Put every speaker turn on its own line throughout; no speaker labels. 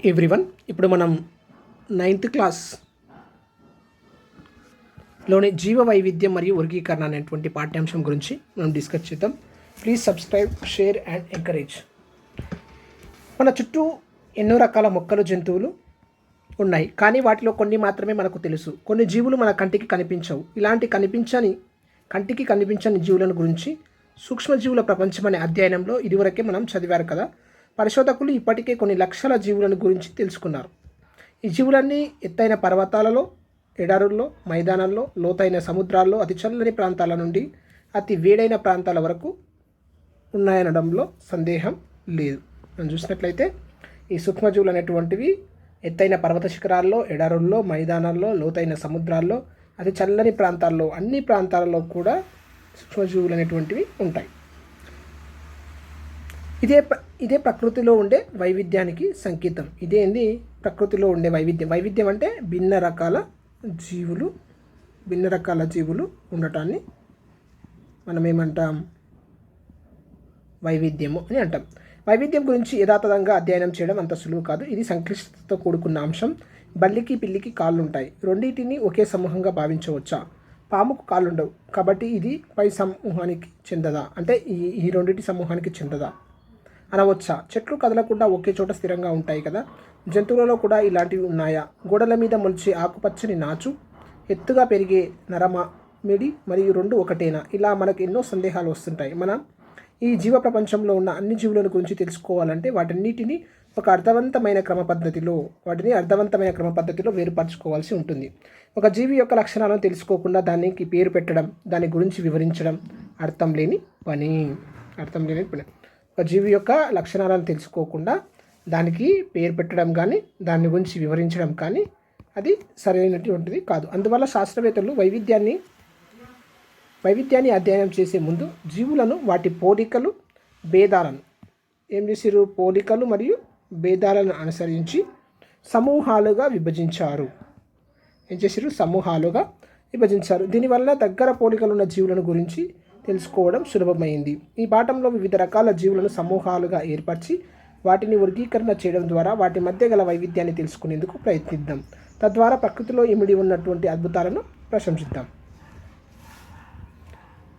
Everyone, ఇప్పుడు మనం 9th క్లాస్లోని జీవ వైవిధ్యం మరియు వర్గీకరణ అనేటువంటి పాఠ్యాంశం గురించి మనం డిస్కస్ చేద్దాం. Please subscribe, share and encourage. మన చుట్టూ ఎన్నో రకాల మొక్కలు, జంతువులు ఉన్నాయి, కానీ వాటిలో కొన్ని మాత్రమే మనకు తెలుసు. కొన్ని జీవులు మన కంటికి కనిపించవు. ఇలాంటి కంటికి కనిపించని జీవులను గురించి సూక్ష్మజీవుల ప్రపంచం అనే అధ్యయనంలో ఇదివరకే మనం చదివారు కదా. పరిశోధకులు ఇప్పటికే కొన్ని లక్షల జీవులను గురించి తెలుసుకున్నారు. ఈ జీవులన్నీ ఎత్తైన పర్వతాలలో, ఎడారుల్లో, మైదానాల్లో, లోతైన సముద్రాల్లో, అతి చల్లని ప్రాంతాల నుండి అతి వేడైన ప్రాంతాల వరకు ఉన్నాయనడంలో సందేహం లేదు. మనం చూసినట్లయితే ఈ సూక్ష్మజీవులు అనేటువంటివి ఎత్తైన పర్వత శిఖరాల్లో, ఎడారుల్లో, మైదానాల్లో, లోతైన సముద్రాల్లో, అతి చల్లని ప్రాంతాల్లో, అన్ని ప్రాంతాలలో కూడా సూక్ష్మజీవులు అనేటువంటివి ఉంటాయి. ఇదే ప్రకృతిలో ఉండే వైవిధ్యానికి సంకేతం. ప్రకృతిలో ఉండే వైవిధ్యం అంటే భిన్న రకాల జీవులు ఉండటాన్ని మనం ఏమంటాం? వైవిధ్యము అని అంటాం. వైవిధ్యం గురించి యథాతథంగా అధ్యయనం చేయడం అంత సులువు కాదు. ఇది సంక్లిష్టతతో కూడుకున్న అంశం. బల్లికి, పిల్లికి కాళ్ళు ఉంటాయి. రెండింటిని ఒకే సమూహంగా భావించవచ్చా? పాముకు కాళ్ళు ఉండవు, కాబట్టి ఇది పై సమూహానికి చెందదా? అంటే ఈ రెండింటి సమూహానికి చెందదా అనవచ్చా? చెట్లు కదలకుండా ఒకే చోట స్థిరంగా ఉంటాయి కదా. జంతువులలో కూడా ఇలాంటివి ఉన్నాయా? గోడల మీద మొలిచే ఆకుపచ్చని నాచు, ఎత్తుగా పెరిగే నరమామిడి మరియు రెండు ఒకటేనా? ఇలా మనకు ఎన్నో సందేహాలు వస్తుంటాయి. మనం ఈ జీవ ప్రపంచంలో ఉన్న అన్ని జీవుల గురించి తెలుసుకోవాలంటే వాటిని అర్థవంతమైన క్రమ పద్ధతిలో వేరుపరచుకోవాల్సి ఉంటుంది. ఒక జీవి యొక్క లక్షణాలను తెలుసుకోకుండా దానికి పేరు పెట్టడం, దాని గురించి వివరించడం అర్థం లేని పని. ఒక జీవి యొక్క లక్షణాలను తెలుసుకోకుండా దానికి పేరు పెట్టడం కానీ, దాని గురించి వివరించడం కానీ అది సరైనటువంటిది కాదు. అందువల్ల శాస్త్రవేత్తలు వైవిధ్యాన్ని అధ్యయనం చేసే ముందు జీవులను వాటి పోలికలు, భేదాలను పోలికలు మరియు భేదాలను అనుసరించి సమూహాలుగా విభజించారు. దీనివల్ల దగ్గర పోలికలున్న జీవులను గురించి తెలుసుకోవడం సులభమైంది. ఈ పాఠంలో వివిధ రకాల జీవులను సమూహాలుగా ఏర్పరిచి వాటిని వర్గీకరణ చేయడం ద్వారా వాటి మధ్య గల వైవిధ్యాన్ని తెలుసుకునేందుకు ప్రయత్నిద్దాం. తద్వారా ప్రకృతిలో ఇమిడి ఉన్నటువంటి అద్భుతాలను ప్రశంసిద్దాం.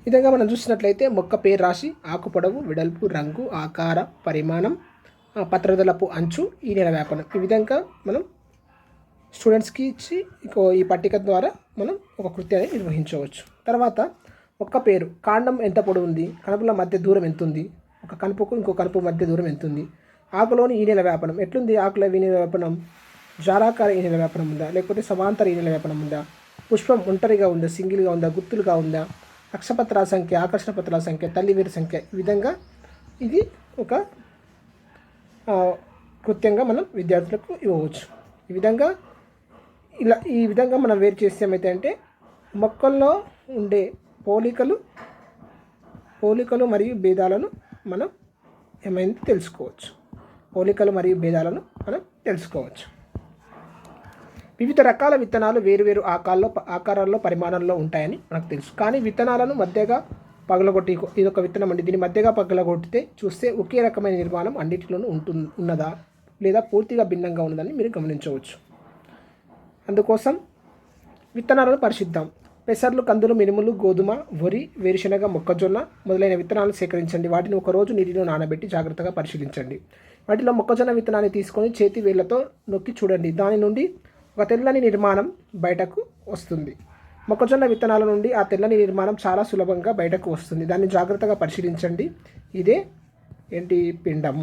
ఈ విధంగా మనం చూసినట్లయితే మొక్క పేరు రాసి, ఆకు పొడవు, వెడల్పు, రంగు, ఆకార, పరిమాణం, పత్రదలపు అంచు, ఈ నెల వ్యాపనం, ఈ విధంగా మనం స్టూడెంట్స్కి ఇచ్చి ఈ పట్టిక ద్వారా మనం ఒక కృత్యాన్ని నిర్వహించవచ్చు. తర్వాత మొక్క పేరు, కాండం ఎంత పొడవు ఉంది, కనుపుల మధ్య దూరం ఎంత ఉంది, ఒక కనుపుకు ఇంకో కనుపు మధ్య దూరం ఎంత ఉంది. ఆకులోని ఈనెల వ్యాపనం ఎట్లుంది, ఆకుల ఈనెల వ్యాపనం జారాకార ఈనెల వ్యాపనం ఉందా, లేకపోతే సమాంతర ఈనెల వ్యాపనం ఉందా, పుష్పం ఒంటరిగా ఉందా, సింగిల్గా ఉందా, గుత్తులుగా ఉందా, అక్షపత్రాల సంఖ్య, ఆకర్షణ పత్రాల సంఖ్య, తల్లివేరు సంఖ్య, ఈ విధంగా ఇది ఒక కృత్యంగా మనం విద్యార్థులకు ఇవ్వవచ్చు. ఈ విధంగా మనం వేరు చేసేమైతే అంటే మొక్కల్లో ఉండే పోలికలు మరియు భేదాలను మనం తెలుసుకోవచ్చు. వివిధ రకాల విత్తనాలు వేరువేరు ఆకారాల్లో, పరిమాణంలో ఉంటాయని మనకు తెలుసు. కానీ విత్తనాలను మధ్యగా పగలగొట్టి, ఇదొక విత్తనం అండి, దీన్ని మధ్యగా పగలగొట్టితే చూస్తే ఒకే రకమైన నిర్మాణం అన్నిటిలోనూ ఉన్నదా లేదా పూర్తిగా భిన్నంగా ఉన్నదని మీరు గమనించవచ్చు. అందుకోసం విత్తనాలను పరిశీలిద్దాం. పెసర్లు, కందులు, మినుములు, గోధుమ, వరి, వేరుశనగ, మొక్కజొన్న మొదలైన విత్తనాలను సేకరించండి. వాటిని ఒకరోజు నీటిలో నానబెట్టి జాగ్రత్తగా పరిశీలించండి. వాటిలో మొక్కజొన్న విత్తనాన్ని తీసుకొని చేతి వేళ్లతో నొక్కి చూడండి. దాని నుండి ఒక తెల్లని నిర్మాణం బయటకు వస్తుంది. మొక్కజొన్న విత్తనాల నుండి ఆ తెల్లని నిర్మాణం చాలా సులభంగా బయటకు వస్తుంది. దాన్ని జాగ్రత్తగా పరిశీలించండి. ఇదే పిండం.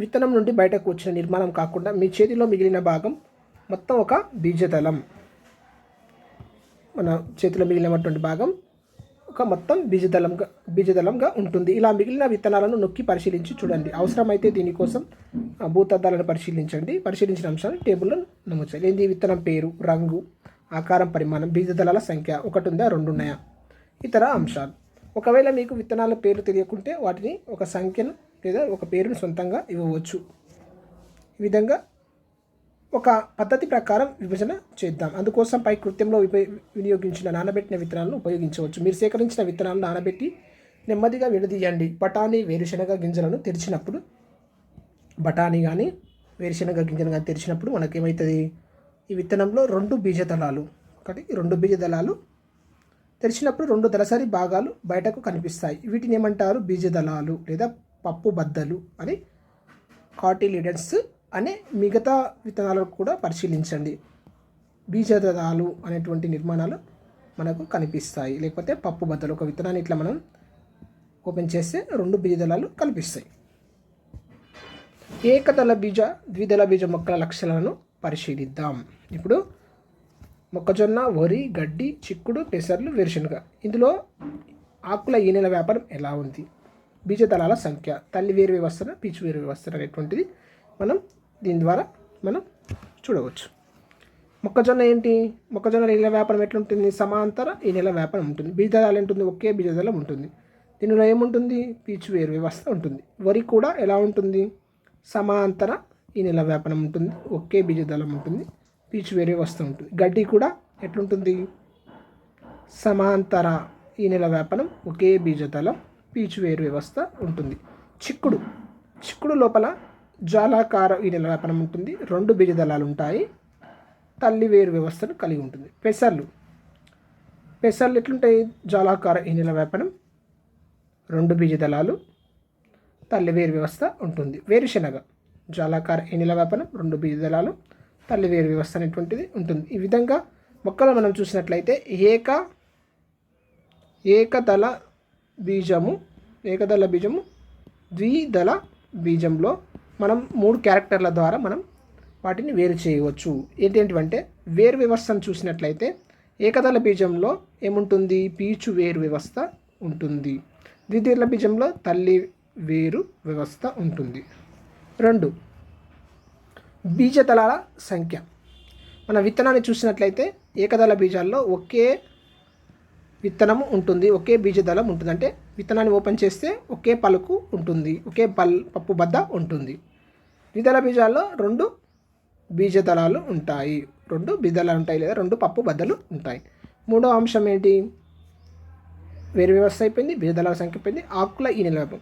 విత్తనం నుండి బయటకు వచ్చిన నిర్మాణం కాకుండా మీ చేతిలో మిగిలిన భాగం మొత్తం ఒక బీజదళం. మన చేతిలో మిగిలినటువంటి భాగం ఒక మొత్తం బీజదళంగా ఉంటుంది. ఇలా మిగిలిన విత్తనాలను నొక్కి పరిశీలించి చూడండి. అవసరమైతే దీనికోసం భూతద్దాలను పరిశీలించండి. పరిశీలించిన అంశాన్ని టేబుల్లో నమోదు చేయాలి. విత్తనం పేరు, రంగు, ఆకారం, పరిమాణం, బీజదళాల సంఖ్య 1 ఉందా, 2 ఉన్నాయా, ఇతర అంశాలు. ఒకవేళ మీకు విత్తనాల పేర్లు తెలియకుంటే వాటిని ఒక సంఖ్యను లేదా ఒక పేరును సొంతంగా ఇవ్వవచ్చు. ఈ విధంగా ఒక పద్ధతి ప్రకారం విభజన చేద్దాం. అందుకోసం పై కృత్యంలో వినియోగించిన నానబెట్టిన విత్తనాలను ఉపయోగించవచ్చు. మీరు సేకరించిన విత్తనాలను నానబెట్టి నెమ్మదిగా విడదీయండి. బఠానీ, వేరుశనగ గింజలను తెరిచినప్పుడు బఠానీ కానీ వేరుశనగ గింజలు కానీ తెరిచినప్పుడు మనకేమవుతుంది, ఈ విత్తనంలో 2 బీజదళాలు, ఒకటి 2 బీజదళాలు తెరిచినప్పుడు 2 దళసరి భాగాలు బయటకు కనిపిస్తాయి. వీటిని ఏమంటారు, బీజదళాలు లేదా పప్పు బద్దలు అని. కాటిలిడన్స్ అనే మిగతా విత్తనాలను కూడా పరిశీలించండి. బీజదళాలు అనేటువంటి నిర్మాణాలు మనకు కనిపిస్తాయి, లేకపోతే పప్పు బద్దలు. ఒక విత్తనాన్ని ఇట్లా మనం ఓపెన్ చేస్తే 2 బీజదళాలు కనిపిస్తాయి. ఏకదళ బీజ, ద్విదళ బీజ మొక్కల లక్షణాలను పరిశీలిద్దాం. ఇప్పుడు మొక్కజొన్న, వరి, గడ్డి, చిక్కుడు, పెసర్లు, వేరుశనగ. ఇందులో ఆకుల ఈనెల వ్యాపారం ఎలా ఉంది, బీజదళాల సంఖ్య, తల్లి వేరు వ్యవస్థ, పీచు వేరు వ్యవస్థ అనేటువంటిది మనం దీని ద్వారా మనం చూడవచ్చు. మొక్కజొన్న ఏంటి, మొక్కజొన్న ఈనెల వ్యాపారం ఎట్లుంటుంది, సమాంతర ఈనెల వ్యాపారం ఉంటుంది. బీజదళాలు ఉంటుంది, ఒకే బీజదళం ఉంటుంది. దీనిలో ఏముంటుంది, పీచు వేరు వ్యవస్థ ఉంటుంది. వరి కూడా ఎలా ఉంటుంది, సమాంతర ఈనెల వ్యాపారం ఉంటుంది, ఒకే బీజదళం ఉంటుంది, పీచు వేరు వ్యవస్థ ఉంటుంది. గడ్డి కూడా ఎట్లుంటుంది, సమాంతర ఈనెల వ్యాపారం, ఒకే బీజదళం, పీచు వేరు వ్యవస్థ ఉంటుంది. చిక్కుడు లోపల జాలాకార ఈనెల వ్యాపారం ఉంటుంది, 2 బీజదళాలు ఉంటాయి, తల్లి వేరు వ్యవస్థను కలిగి ఉంటుంది. పెసర్లు ఎట్లుంటాయి, జాలాకార ఈనెల వ్యాపారం, 2 బీజదళాలు, తల్లి వేరు వ్యవస్థ ఉంటుంది. వేరుశనగ జాలాకార ఈనెల వ్యాపారం, 2 బీజదళాలు, తల్లి వేరు వ్యవస్థ అనేటువంటిది ఉంటుంది. ఈ విధంగా మొక్కలు మనం చూసినట్లయితే ఏకదళ బీజము, ద్విదళ బీజంలో మనం 3 క్యారెక్టర్ల ద్వారా మనం వాటిని వేరు చేయవచ్చు. ఏంటంటే వేరు వ్యవస్థను చూసినట్లయితే ఏకదళ బీజంలో ఏముంటుంది, పీచు వేరు వ్యవస్థ ఉంటుంది. ద్విదళ బీజంలో తల్లి వేరు వ్యవస్థ ఉంటుంది. 2 బీజదళాల సంఖ్య. మన విత్తనాన్ని చూసినట్లయితే ఏకదళ బీజాల్లో ఒకే విత్తనము ఉంటుంది, ఒకే బీజదళం ఉంటుంది. అంటే విత్తనాన్ని ఓపెన్ చేస్తే ఒకే పలుకు ఉంటుంది, ఒకే పప్పు బద్ద ఉంటుంది. ద్విదళ బీజాల్లో 2 బీజదళాలు ఉంటాయి, 2 బీజదళాలు ఉంటాయి లేదా 2 పప్పు బద్దలు ఉంటాయి. 3వ అంశం ఏంటి, వేరు వ్యవస్థ అయిపోయింది, బీజదళాల సంఖ్య అయిపోయింది. ఆకుల ఈనెల వ్యాపం.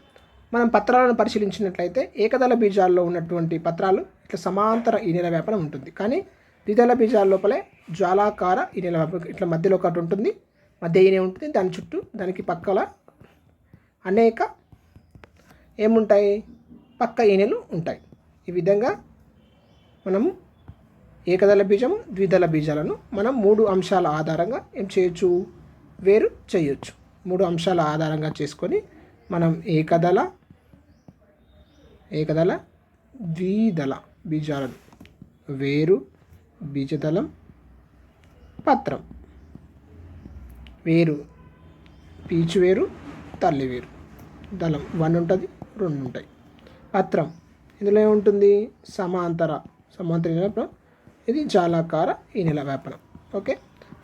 మనం పత్రాలను పరిశీలించినట్లయితే ఏకదళ బీజాల్లో ఉన్నటువంటి పత్రాలు ఇట్లా సమాంతర ఈనెల వ్యాపారం ఉంటుంది. కానీ ద్విదళ బీజాల లోపలే జ్వాలాకార ఈనెల వ్యాపారం, ఇట్లా మధ్యలో ఒకటి ఉంటుంది, మధ్య ఈనె ఉంటుంది, దాని చుట్టూ దానికి పక్కల అనేక ఏముంటాయి, పక్క ఈనెలు ఉంటాయి. ఈ విధంగా మనము ఏకదళ బీజము, ద్విదళ బీజాలను మనం 3 అంశాల ఆధారంగా ఏం చేయొచ్చు, వేరు చేయొచ్చు. 3 అంశాల ఆధారంగా చేసుకొని మనం ఏకదళ, ద్విదళ బీజాలను, వేరు, బీజదళం, పత్రం. వేరు, పీచు వేరు, తల్లి వేరు, దళం 1 ఉంటుంది, 2 ఉంటాయి. పత్రం ఇందులో ఏముంటుంది, సమాంతర ఈనెల వ్యాపారం, ఇది జాలాకార ఈనెల వ్యాపారం. ఓకే,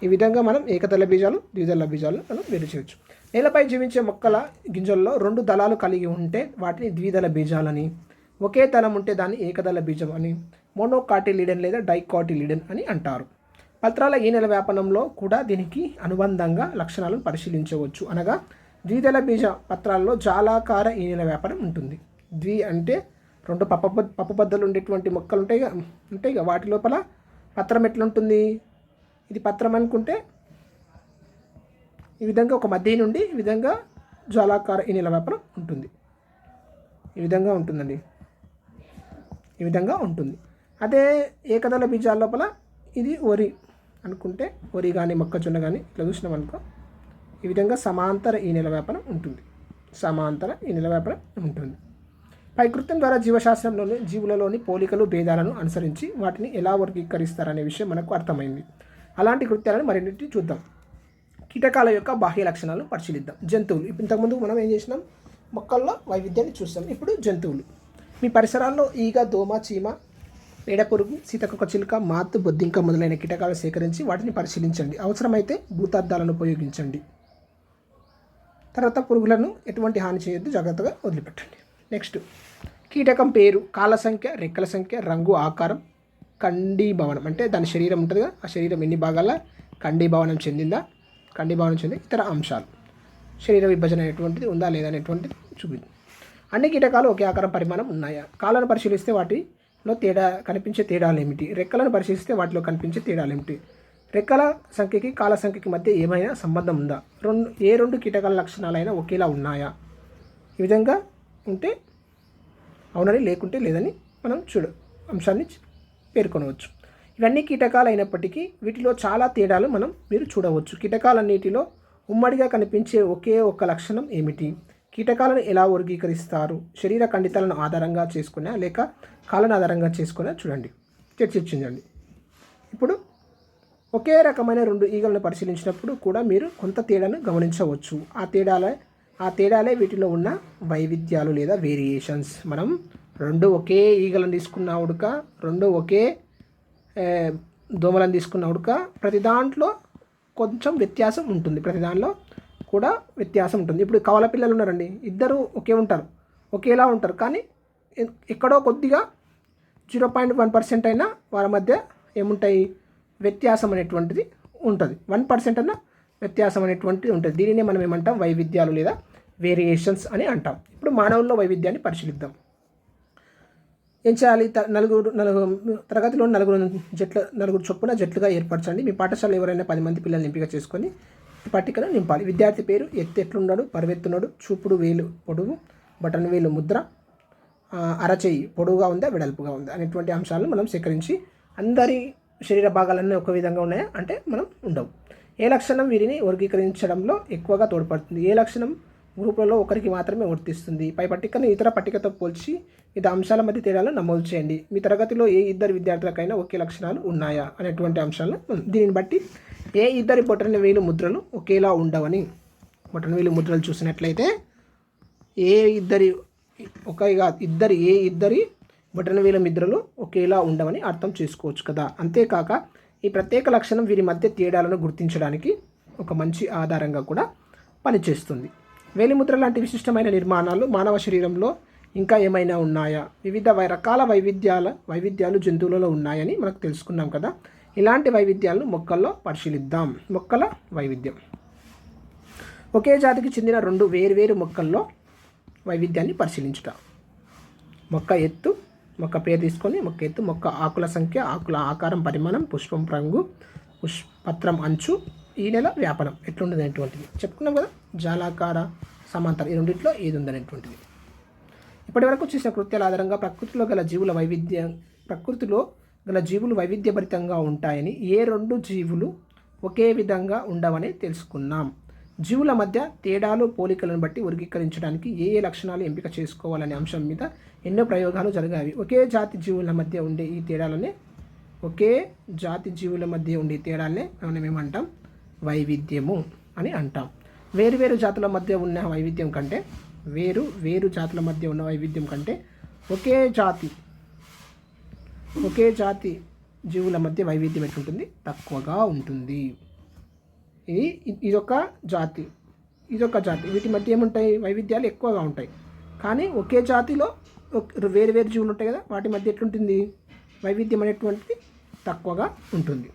ఈ విధంగా మనం ఏకదళ బీజాలు, ద్విదళ బీజాలు మనం వేరు చేయొచ్చు. నేలపై జీవించే మొక్కల గింజల్లో 2 దళాలు కలిగి ఉంటే వాటిని ద్విదళ బీజాలని, ఒకే దళం ఉంటే దాన్ని ఏకదళ బీజం అని, మోనోకాటిలిడన్ లేదా డైకాటిలిడన్ అని అంటారు. పత్రాల ఈనెల వ్యాపనంలో కూడా దీనికి అనుబంధంగా లక్షణాలను పరిశీలించవచ్చు. అనగా ద్విదళ బీజ పత్రాల్లో జాలాకార ఈనెల వ్యాపారం ఉంటుంది. ద్వి అంటే 2 పప్పు బద్దలు ఉండేటువంటి మొక్కలు ఉంటాయి. వాటి లోపల పత్రం ఎట్లుంటుంది, ఇది పత్రం అనుకుంటే ఈ విధంగా ఒక మధ్య నుండి ఈ విధంగా జ్వాలాకార ఈనెల వ్యాపారం ఉంటుంది. ఈ విధంగా ఉంటుందండి, ఈ విధంగా ఉంటుంది. అదే ఏకదళ బీజాల లోపల ఇది వరి అనుకుంటే, వరి కానీ మొక్కజొన్న కానీ ఇట్లా చూసినాం అనుకో, ఈ విధంగా సమాంతర ఈనెల వ్యాపారం ఉంటుంది, పై కృత్యం ద్వారా జీవశాస్త్రంలోని జీవులలోని పోలికలు, భేదాలను అనుసరించి వాటిని ఎలా వర్గీకరిస్తారనే విషయం మనకు అర్థమైంది. అలాంటి కృత్యాలను మరిన్నిటి చూద్దాం. కీటకాల యొక్క బాహ్య లక్షణాలు పరిశీలిద్దాం. జంతువులు. ఇంతకుముందు మనం ఏం చేసినాం, మొక్కల్లో వైవిధ్యాన్ని చూస్తాం. ఇప్పుడు జంతువులు. మీ పరిసరాల్లో ఈగ, దోమ, చీమ, పేడపురుగు, సీతకొక చిలుక, మాత్, బొద్దింక మొదలైన కీటకాలు సేకరించి వాటిని పరిశీలించండి. అవసరమైతే భూతార్థాలను ఉపయోగించండి. తర్వాత పురుగులను ఎటువంటి హాని చేయొద్దు, జాగ్రత్తగా వదిలిపెట్టండి. నెక్స్ట్, కీటకం పేరు, కాళ్ళ సంఖ్య, రెక్కల సంఖ్య, రంగు, ఆకారం, ఖండీభవనం అంటే దాని శరీరం ఉంటుంది కదా, ఆ శరీరం ఎన్ని భాగాల ఖండీభవనం చెంది ఇతర అంశాలు, శరీర విభజన అనేటువంటిది ఉందా లేదా అనేటువంటిది చూపింది. అన్ని కీటకాలు ఒకే ఆకారం పరిమాణం ఉన్నాయా? కాళ్ళను పరిశీలిస్తే వాటిలో కనిపించే తేడాలు ఏమిటి? రెక్కలను పరిశీలిస్తే వాటిలో కనిపించే తేడాలు ఏమిటి? రెక్కల సంఖ్యకి కాళ్ళ సంఖ్యకి మధ్య ఏమైనా సంబంధం ఉందా? ఏ రెండు కీటకాల లక్షణాలైనా ఒకేలా ఉన్నాయా? ఈ విధంగా ఉంటే అవునని, లేకుంటే లేదని మనం అంశాన్ని పేర్కొనవచ్చు. ఇవన్నీ కీటకాలు అయినప్పటికీ వీటిలో చాలా తేడాలు మీరు చూడవచ్చు. కీటకాలన్నిటిలో ఉమ్మడిగా కనిపించే ఒకే ఒక్క లక్షణం ఏమిటి? కీటకాలను ఎలా వర్గీకరిస్తారు? శరీర ఖండితాలను ఆధారంగా చేసుకున్నా లేక కాళ్ళను ఆధారంగా చేసుకున్నా చర్చించండి. ఇప్పుడు ఒకే రకమైన రెండు ఈగలను పరిశీలించినప్పుడు కూడా మీరు కొంత తేడాను గమనించవచ్చు. ఆ తేడాలే వీటిలో ఉన్న వైవిధ్యాలు లేదా వేరియేషన్స్. మనం రెండు ఒకే ఈగలను తీసుకున్న ఉడక, రెండు ఒకే దోమలను తీసుకున్న ఉడక, ప్రతి దాంట్లో కొంచెం వ్యత్యాసం ఉంటుంది. ప్రతి దానిలో కూడా వ్యత్యాసం ఉంటుంది. ఇప్పుడు కవల పిల్లలు ఉన్నారండి, ఇద్దరు ఒకేలా ఉంటారు, కానీ ఎక్కడో కొద్దిగా 0.1% అయినా వారి మధ్య ఏముంటాయి, వ్యత్యాసం అనేటువంటిది ఉంటుంది. 1% అన్న వ్యత్యాసం అనేటువంటిది ఉంటుంది. దీనినే మనం ఏమంటాం, వైవిధ్యాలు లేదా వేరియేషన్స్ అని అంటాం. ఇప్పుడు మానవుల్లో వైవిధ్యాన్ని పరిశీలిద్దాం. ఏం చేయాలి? తరగతిలో నలుగురు చొప్పున జట్లుగా ఏర్పరచండి. మీ పాఠశాలలో ఎవరైనా 10 మంది పిల్లల్ని ఎంపిక చేసుకొని పట్టికను నింపాలి. విద్యార్థి పేరు, ఎత్తు ఎట్లున్నాడు, పరువెత్తున్నాడు, చూపుడు వేలు పొడుగు, బటన్ వేలు ముద్ర, అరచేయి పొడవుగా ఉందా వెడల్పుగా ఉందా అనేటువంటి అంశాలను మనం సేకరించి, అందరి శరీర భాగాలన్నీ ఒక విధంగా ఉన్నాయా అంటే మనం ఉండవు. ఏ లక్షణం వీరిని వర్గీకరించడంలో ఎక్కువగా తోడ్పడుతుంది? ఏ లక్షణం గ్రూపులలో ఒకరికి మాత్రమే వర్తిస్తుంది? పై పట్టికను ఇతర పట్టికతో పోల్చి వివిధ అంశాల మధ్య తేడాలను నమోదు చేయండి. మీ తరగతిలో ఏ ఇద్దరు విద్యార్థులకైనా ఒకే లక్షణాలు ఉన్నాయా అనేటువంటి అంశాలను, దీనిని బట్టి ఏ ఇద్దరి బొటన వేలు ముద్రలు ఒకేలా ఉండవని, బొటన వేలు ముద్రలు చూసినట్లయితే ఏ ఇద్దరి బొటన వేలు ముద్రలు ఒకేలా ఉండవని అర్థం చేసుకోవచ్చు కదా. అంతేకాక ఈ ప్రత్యేక లక్షణం వీరి మధ్య తేడాలను గుర్తించడానికి ఒక మంచి ఆధారంగా కూడా పనిచేస్తుంది. వేలిముద్ర లాంటి విశిష్టమైన నిర్మాణాలు మానవ శరీరంలో ఇంకా ఏమైనా ఉన్నాయా? వివిధ రకాల వైవిధ్యాలు జంతువులలో ఉన్నాయని మనకు తెలుసుకున్నాం కదా. ఇలాంటి వైవిధ్యాలను మొక్కల్లో పరిశీలిద్దాం. మొక్కల వైవిధ్యం. ఒకే జాతికి చెందిన రెండు వేర్వేరు మొక్కల్లో వైవిధ్యాన్ని పరిశీలించుట. మొక్క పేరు తీసుకొని మొక్క ఎత్తు, మొక్క ఆకుల సంఖ్య, ఆకుల ఆకారం, పరిమాణం, పుష్పం రంగు, పత్రం అంచు, ఈ నెల వ్యాపనం ఎట్లుండదు అనేటువంటిది చెప్పుకున్నాం కదా. జాలాకార, సమాంతర, ఈ రెండింటిలో ఏది ఉందనేటువంటిది. ఇప్పటి వరకు చేసిన కృత్యాల ఆధారంగా ప్రకృతిలో గల జీవులు వైవిధ్యభరితంగా ఉంటాయని, ఏ రెండు జీవులు ఒకే విధంగా ఉండవని తెలుసుకున్నాం. జీవుల మధ్య తేడాలు, పోలికలను బట్టి వర్గీకరించడానికి ఏ లక్షణాలు ఎంపిక చేసుకోవాలనే అంశం మీద ఎన్నో ప్రయోగాలు జరిగాయి. ఒకే జాతి జీవుల మధ్య ఉండే తేడాలనే మనం ఏమంటాం, వైవిధ్యము అని అంటాం. వేరు జాతుల మధ్య ఉన్న వైవిధ్యం కంటే వేరు జాతుల మధ్య ఉన్న వైవిధ్యం కంటే ఒకే జాతి జీవుల మధ్య వైవిధ్యం ఎట్లుంటుంది, తక్కువగా ఉంటుంది. ఇదొక జాతి వీటి మధ్య ఏముంటాయి, వైవిధ్యాలు ఎక్కువగా ఉంటాయి. కానీ ఒకే జాతిలో వేరు జీవులు ఉంటాయి కదా, వాటి మధ్య ఎట్లుంటుంది, వైవిధ్యం అనేటువంటిది తక్కువగా ఉంటుంది.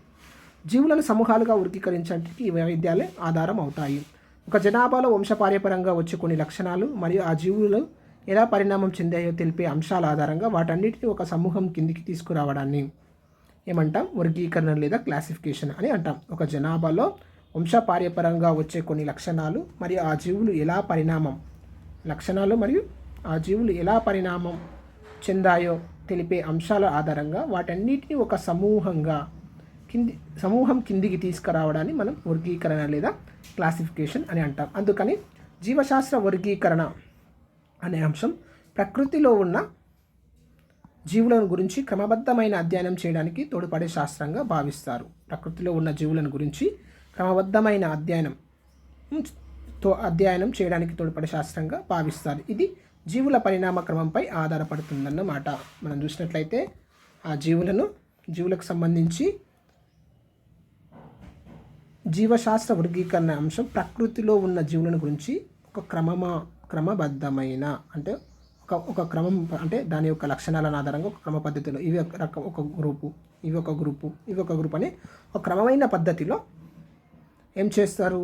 జీవులను సమూహాలుగా వర్గీకరించడానికి ఈ వైవిధ్యాలే ఆధారం అవుతాయి. ఒక జనాభాలో వంశపార్యపరంగా వచ్చే కొన్ని లక్షణాలు మరియు ఆ జీవులు ఎలా పరిణామం చెందాయో తెలిపే అంశాల ఆధారంగా వాటన్నిటిని ఒక సమూహం కిందికి తీసుకురావడాన్ని ఏమంటాం, వర్గీకరణ లేదా క్లాసిఫికేషన్ అని అంటాం. ఒక జనాభాలో వంశపార్యపరంగా వచ్చే కొన్ని లక్షణాలు మరియు ఆ జీవులు ఎలా పరిణామం చెందాయో తెలిపే అంశాల ఆధారంగా వాటన్నిటిని ఒక సమూహం కిందికి తీసుకురావడాన్ని మనం వర్గీకరణ లేదా క్లాసిఫికేషన్ అని అంటాం. అందుకని జీవశాస్త్ర వర్గీకరణ అనే అంశం ప్రకృతిలో ఉన్న జీవులను గురించి క్రమబద్ధమైన అధ్యయనం చేయడానికి తోడ్పడే శాస్త్రంగా భావిస్తారు. ప్రకృతిలో ఉన్న జీవులను గురించి క్రమబద్ధమైన అధ్యయనం చేయడానికి తోడ్పడే శాస్త్రంగా భావిస్తారు. ఇది జీవుల పరిణామ క్రమంపై ఆధారపడుతుందన్నమాట. మనం చూసినట్లయితే ఆ జీవులకు సంబంధించి జీవశాస్త్ర వర్గీకరణ అంశం ప్రకృతిలో ఉన్న జీవులను గురించి ఒక క్రమబద్ధమైన అంటే ఒక క్రమం, అంటే దాని యొక్క లక్షణాలను ఆధారంగా ఒక క్రమ పద్ధతిలో ఒక గ్రూపు అని ఒక క్రమమైన పద్ధతిలో ఏం చేస్తారు,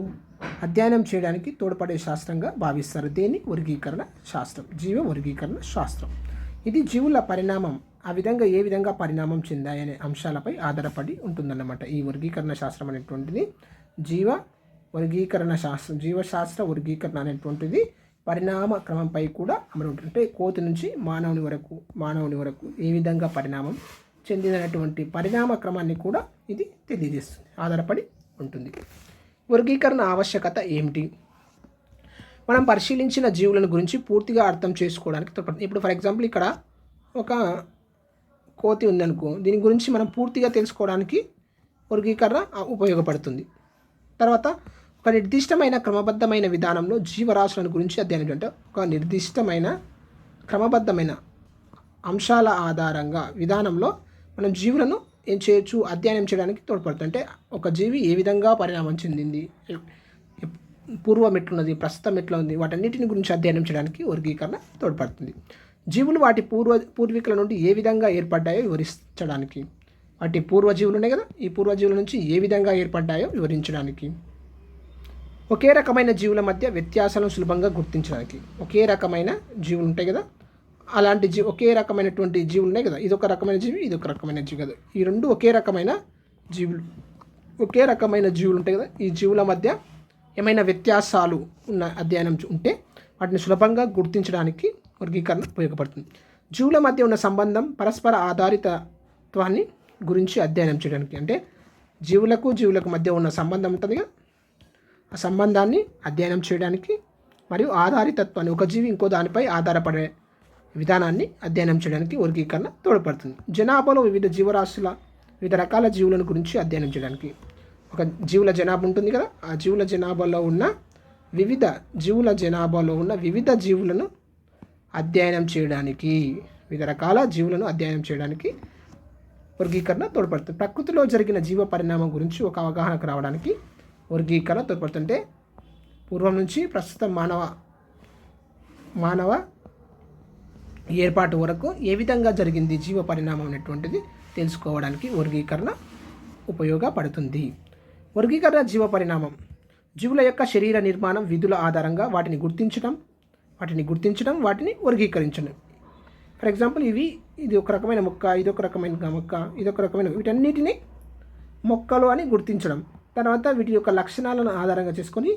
అధ్యయనం చేయడానికి తోడ్పడే శాస్త్రంగా భావిస్తారు. దీన్ని వర్గీకరణ శాస్త్రం, జీవ వర్గీకరణ శాస్త్రం. ఇది జీవుల పరిణామం ఆ విధంగా ఏ విధంగా పరిణామం చెందాయనే అంశాలపై ఆధారపడి ఉంటుందన్నమాట. ఈ వర్గీకరణ శాస్త్రం అనేటువంటిది జీవ వర్గీకరణ శాస్త్రం, జీవశాస్త్ర వర్గీకరణ అనేటువంటిది పరిణామ క్రమంపై కూడా అమలు ఉంటుంది. అంటే కోతి నుంచి మానవుని వరకు ఏ విధంగా పరిణామం చెందినటువంటి పరిణామ క్రమాన్ని కూడా ఇది తెలియజేస్తుంది, ఆధారపడి ఉంటుంది. వర్గీకరణ ఆవశ్యకత ఏమిటి? మనం పరిశీలించిన జీవులను గురించి పూర్తిగా అర్థం చేసుకోవడానికి తోడ్పడుతుంది. ఇప్పుడు ఫర్ ఎగ్జాంపుల్ ఇక్కడ ఒక కోతి ఉందనుకో, దీని గురించి మనం పూర్తిగా తెలుసుకోవడానికి వర్గీకరణ ఉపయోగపడుతుంది. తర్వాత ఒక నిర్దిష్టమైన క్రమబద్ధమైన విధానంలో జీవరాశులను గురించి అధ్యయనం అంటే ఒక నిర్దిష్టమైన క్రమబద్ధమైన అంశాల ఆధారంగా విధానంలో మనం జీవులను ఏం చేయొచ్చు, అధ్యయనం చేయడానికి తోడ్పడుతుంది. అంటే ఒక జీవి ఏ విధంగా పరిణామం చెందింది, పూర్వం ఎట్లున్నది, ప్రస్తుతం ఎట్లా ఉంది, వాటన్నిటిని గురించి అధ్యయనం చేయడానికి వర్గీకరణ తోడ్పడుతుంది. జీవులు వాటి పూర్వీకుల నుండి ఏ విధంగా ఏర్పడ్డాయో వివరించడానికి, వాటి పూర్వజీవులు ఉన్నాయి కదా, ఈ పూర్వజీవుల నుంచి ఏ విధంగా ఏర్పడ్డాయో వివరించడానికి, ఒకే రకమైన జీవుల మధ్య వ్యత్యాసాలను సులభంగా గుర్తించడానికి. ఒకే రకమైన జీవులు ఉంటాయి కదా, అలాంటి ఒకే రకమైనటువంటి జీవులు ఉన్నాయి కదా, ఇదొక రకమైన జీవి, ఇదొక రకమైన జీవి కదా, ఈ రెండు ఒకే రకమైన జీవులు ఉంటాయి కదా, ఈ జీవుల మధ్య ఏమైనా వ్యత్యాసాలు ఉన్న అధ్యయనం ఉంటే వాటిని సులభంగా గుర్తించడానికి వర్గీకరణ ఉపయోగపడుతుంది. జీవుల మధ్య ఉన్న సంబంధం, పరస్పర ఆధారితత్వాన్ని గురించి అధ్యయనం చేయడానికి, అంటే జీవులకు మధ్య ఉన్న సంబంధం ఉంటుంది కదా, ఆ సంబంధాన్ని అధ్యయనం చేయడానికి మరియు ఆధారితత్వాన్ని, ఒక జీవి ఇంకో దానిపై ఆధారపడే విధానాన్ని అధ్యయనం చేయడానికి వర్గీకరణ తోడ్పడుతుంది. జనాభాలో వివిధ రకాల జీవులను గురించి అధ్యయనం చేయడానికి, ఒక జీవుల జనాభా ఉంటుంది కదా, ఆ జీవుల జనాభాలో ఉన్న వివిధ జీవులను అధ్యయనం చేయడానికి, వివిధ రకాల జీవులను అధ్యయనం చేయడానికి వర్గీకరణ తోడ్పడుతుంది. ప్రకృతిలో జరిగిన జీవ పరిణామం గురించి ఒక అవగాహనకు రావడానికి వర్గీకరణ తోడ్పడుతుంటే పూర్వం నుంచి ప్రస్తుతం మానవ ఏర్పాటు వరకు ఏ విధంగా జరిగింది జీవ పరిణామం అనేటువంటిది తెలుసుకోవడానికి వర్గీకరణ ఉపయోగపడుతుంది. వర్గీకరణ జీవ పరిణామం, జీవుల యొక్క శరీర నిర్మాణం, విధుల ఆధారంగా వాటిని గుర్తించడం, వాటిని వర్గీకరించడం. ఫర్ ఎగ్జాంపుల్ ఇది ఒక రకమైన మొక్క, ఇదొక రకమైన వీటన్నిటిని మొక్కలు అని గుర్తించడం. తర్వాత వీటి యొక్క లక్షణాలను ఆధారంగా చేసుకొని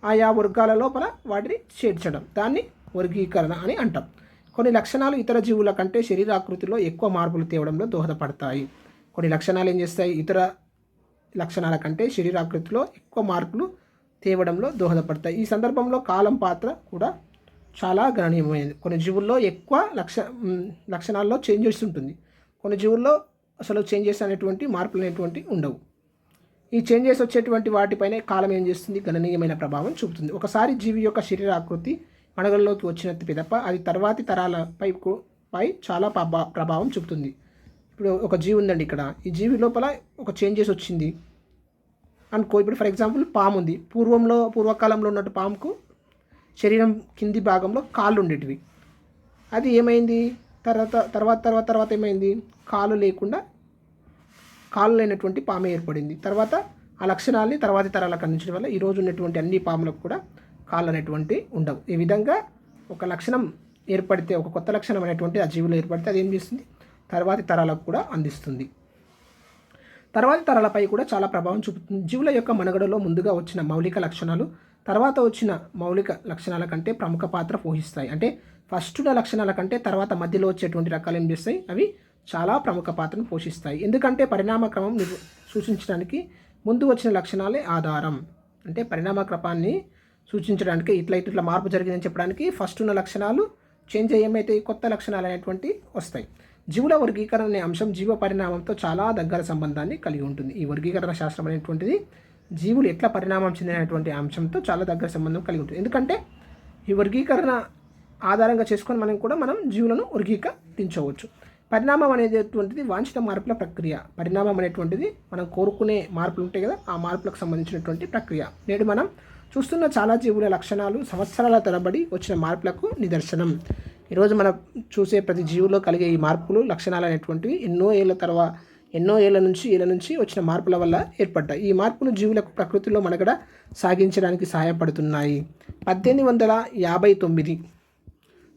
ఆయా వర్గాల లోపల వాటిని చేర్చడం, దాన్ని వర్గీకరణ అని అంటాం. కొన్ని లక్షణాలు ఇతర జీవుల కంటే శరీరాకృతిలో ఎక్కువ మార్పులు తేవడంలో దోహదపడతాయి. కొన్ని లక్షణాలు ఏం చేస్తాయి, ఇతర లక్షణాల కంటే శరీరాకృతిలో ఎక్కువ మార్పులు తేవడంలో దోహదపడతాయి. ఈ సందర్భంలో కాలం పాత్ర కూడా చాలా గణనీయమైనది. కొన్ని జీవుల్లో ఎక్కువ లక్షణాల్లో చేంజెస్ ఉంటుంది, కొన్ని జీవుల్లో అసలు చేంజెస్ అనేటువంటి మార్పులు అనేటువంటి ఉండవు. ఈ చేంజెస్ వచ్చేటువంటి వాటిపైనే కాలం ఏం చేస్తుంది, గణనీయమైన ప్రభావం చూపుతుంది. ఒకసారి జీవి యొక్క శరీరాకృతి మనుగడలోకి వచ్చిన పిదప అది తర్వాతి తరాలపై చాలా ప్రభావం చూపుతుంది. ఇప్పుడు ఒక జీవి ఉందండి, ఇక్కడ ఈ జీవి లోపల ఒక చేంజెస్ వచ్చింది అనుకో. ఇప్పుడు ఫర్ ఎగ్జాంపుల్ పాము ఉంది, పూర్వకాలంలో ఉన్నట్టు పాముకు శరీరం కింది భాగంలో కాళ్ళు ఉండేటివి. అది ఏమైంది, తర్వాత ఏమైంది, కాళ్ళు లేనటువంటి పాము ఏర్పడింది. తర్వాత ఆ లక్షణాలని తర్వాతి తరాలకు అందించడం వల్ల ఈరోజు ఉన్నటువంటి అన్ని పాములకు కూడా కాళ్ళు అనేటువంటి ఉండవు. ఈ విధంగా ఒక లక్షణం ఏర్పడితే, ఒక కొత్త లక్షణం అనేటువంటి ఆ జీవులో ఏర్పడితే అది ఏం చేస్తుంది, తర్వాతి తరాలకు కూడా అందిస్తుంది. తర్వాతి తరాలపై కూడా చాలా ప్రభావం చూపుతుంది. జీవుల యొక్క మనుగడలో ముందుగా వచ్చిన మౌలిక లక్షణాలు తర్వాత వచ్చిన మౌలిక లక్షణాల కంటే ప్రముఖ పాత్ర పోషిస్తాయి. అంటే ఫస్ట్ ఉన్న లక్షణాల కంటే తర్వాత మధ్యలో వచ్చేటువంటి రకాలు ఏం చేస్తాయి, అవి చాలా ప్రముఖ పాత్రను పోషిస్తాయి. ఎందుకంటే పరిణామ క్రమం సూచించడానికి ముందు వచ్చిన లక్షణాలే ఆధారం. అంటే పరిణామ క్రమాన్ని సూచించడానికి ఇట్లా మార్పు జరిగిందని చెప్పడానికి ఫస్ట్ ఉన్న లక్షణాలు చేంజ్ అయ్యేమైతే కొత్త లక్షణాలు అనేటువంటి వస్తాయి. జీవుల వర్గీకరణ అనే అంశం జీవ పరిణామంతో చాలా దగ్గర సంబంధాన్ని కలిగి ఉంటుంది. ఈ వర్గీకరణ శాస్త్రం అనేటువంటిది జీవులు ఎట్లా పరిణామం చెందినటువంటి అంశంతో చాలా దగ్గర సంబంధం కలిగి ఉంటుంది. ఎందుకంటే ఈ వర్గీకరణ ఆధారంగా చేసుకొని మనం జీవులను వర్గీకరించవచ్చు. పరిణామం అనేటువంటిది వాంఛిత మార్పుల ప్రక్రియ. పరిణామం అనేటువంటిది మనం కోరుకునే మార్పులు ఉంటాయి కదా, ఆ మార్పులకు సంబంధించినటువంటి ప్రక్రియ. నేడు మనం చూస్తున్న చాలా జీవుల లక్షణాలు సంవత్సరాల తరబడి వచ్చిన మార్పులకు నిదర్శనం. ఈరోజు మనం చూసే ప్రతి జీవులో కలిగే ఈ మార్పులు లక్షణాలు అనేటువంటివి ఎన్నో ఏళ్ళ నుంచి వచ్చిన మార్పుల వల్ల ఏర్పడ్డాయి. ఈ మార్పులు జీవులకు ప్రకృతిలో మనుగడ సాగించడానికి సహాయపడుతున్నాయి. 1859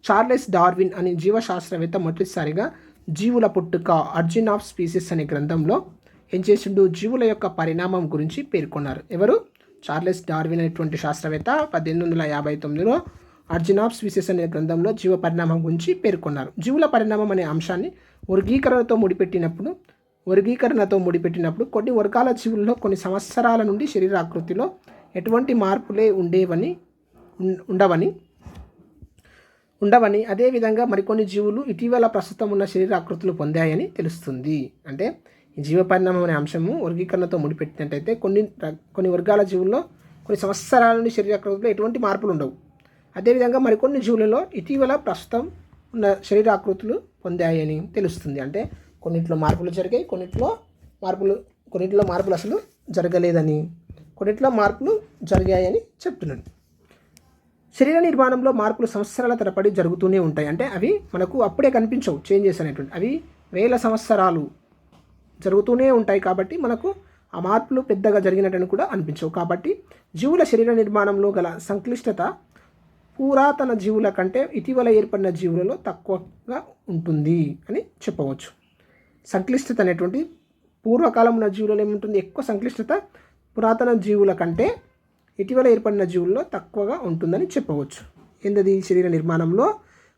చార్లెస్ డార్విన్ అనే జీవశాస్త్రవేత్త మొదటిసారిగా జీవుల పుట్టుక ఆరిజిన్ ఆఫ్ స్పీసీస్ అనే గ్రంథంలో ఏం చేసిండు, జీవుల యొక్క పరిణామం గురించి పేర్కొన్నారు. ఎవరు? చార్లెస్ డార్విన్ అనేటువంటి శాస్త్రవేత్త 1859లో ఆరిజిన్ ఆఫ్ స్పీసీస్ అనే గ్రంథంలో జీవ పరిణామం గురించి పేర్కొన్నారు. జీవుల పరిణామం అనే అంశాన్ని వర్గీకరణతో ముడిపెట్టినప్పుడు కొన్ని వర్గాల జీవుల్లో కొన్ని సంవత్సరాల నుండి శరీరాకృతిలో ఎటువంటి మార్పులే ఉండవని అదేవిధంగా మరికొన్ని జీవులు ఇటీవల ప్రస్తుతం ఉన్న శరీరాకృతులు పొందాయని తెలుస్తుంది. అంటే ఈ జీవ పరిణామం అనే అంశము వర్గీకరణతో ముడిపెట్టినట్టయితే కొన్ని వర్గాల జీవుల్లో కొన్ని సంవత్సరాల నుండి శరీరాకృతిలో ఎటువంటి మార్పులు ఉండవు. అదేవిధంగా మరికొన్ని జీవులలో ఇటీవల ప్రస్తుతం ఉన్న శరీరాకృతులు పొందాయని తెలుస్తుంది. అంటే కొన్నిట్లో మార్పులు జరిగాయి, కొన్నిట్లో మార్పులు అసలు జరగలేదని, కొన్నిట్లో మార్పులు జరిగాయని చెప్తున్నాను. శరీర నిర్మాణంలో మార్పులు సంవత్సరాల తరబడి జరుగుతూనే ఉంటాయి. అంటే అవి మనకు అప్పుడే కనిపించవు, చేంజెస్ అనేటువంటి అవి వేల సంవత్సరాలు జరుగుతూనే ఉంటాయి. కాబట్టి మనకు ఆ మార్పులు పెద్దగా జరిగినట్టు కూడా అనిపించవు. కాబట్టి జీవుల శరీర నిర్మాణంలో గల సంక్లిష్టత పురాతన జీవుల కంటే ఇటీవల ఏర్పడిన జీవులలో తక్కువగా ఉంటుంది అని చెప్పవచ్చు. సంక్లిష్టత అనేటువంటి పూర్వకాలం ఉన్న జీవులలో ఏముంటుంది, ఎక్కువ సంక్లిష్టత పురాతన జీవుల కంటే ఇటీవల ఏర్పడిన జీవుల్లో తక్కువగా ఉంటుందని చెప్పవచ్చు. ఏంటది? శరీర నిర్మాణంలో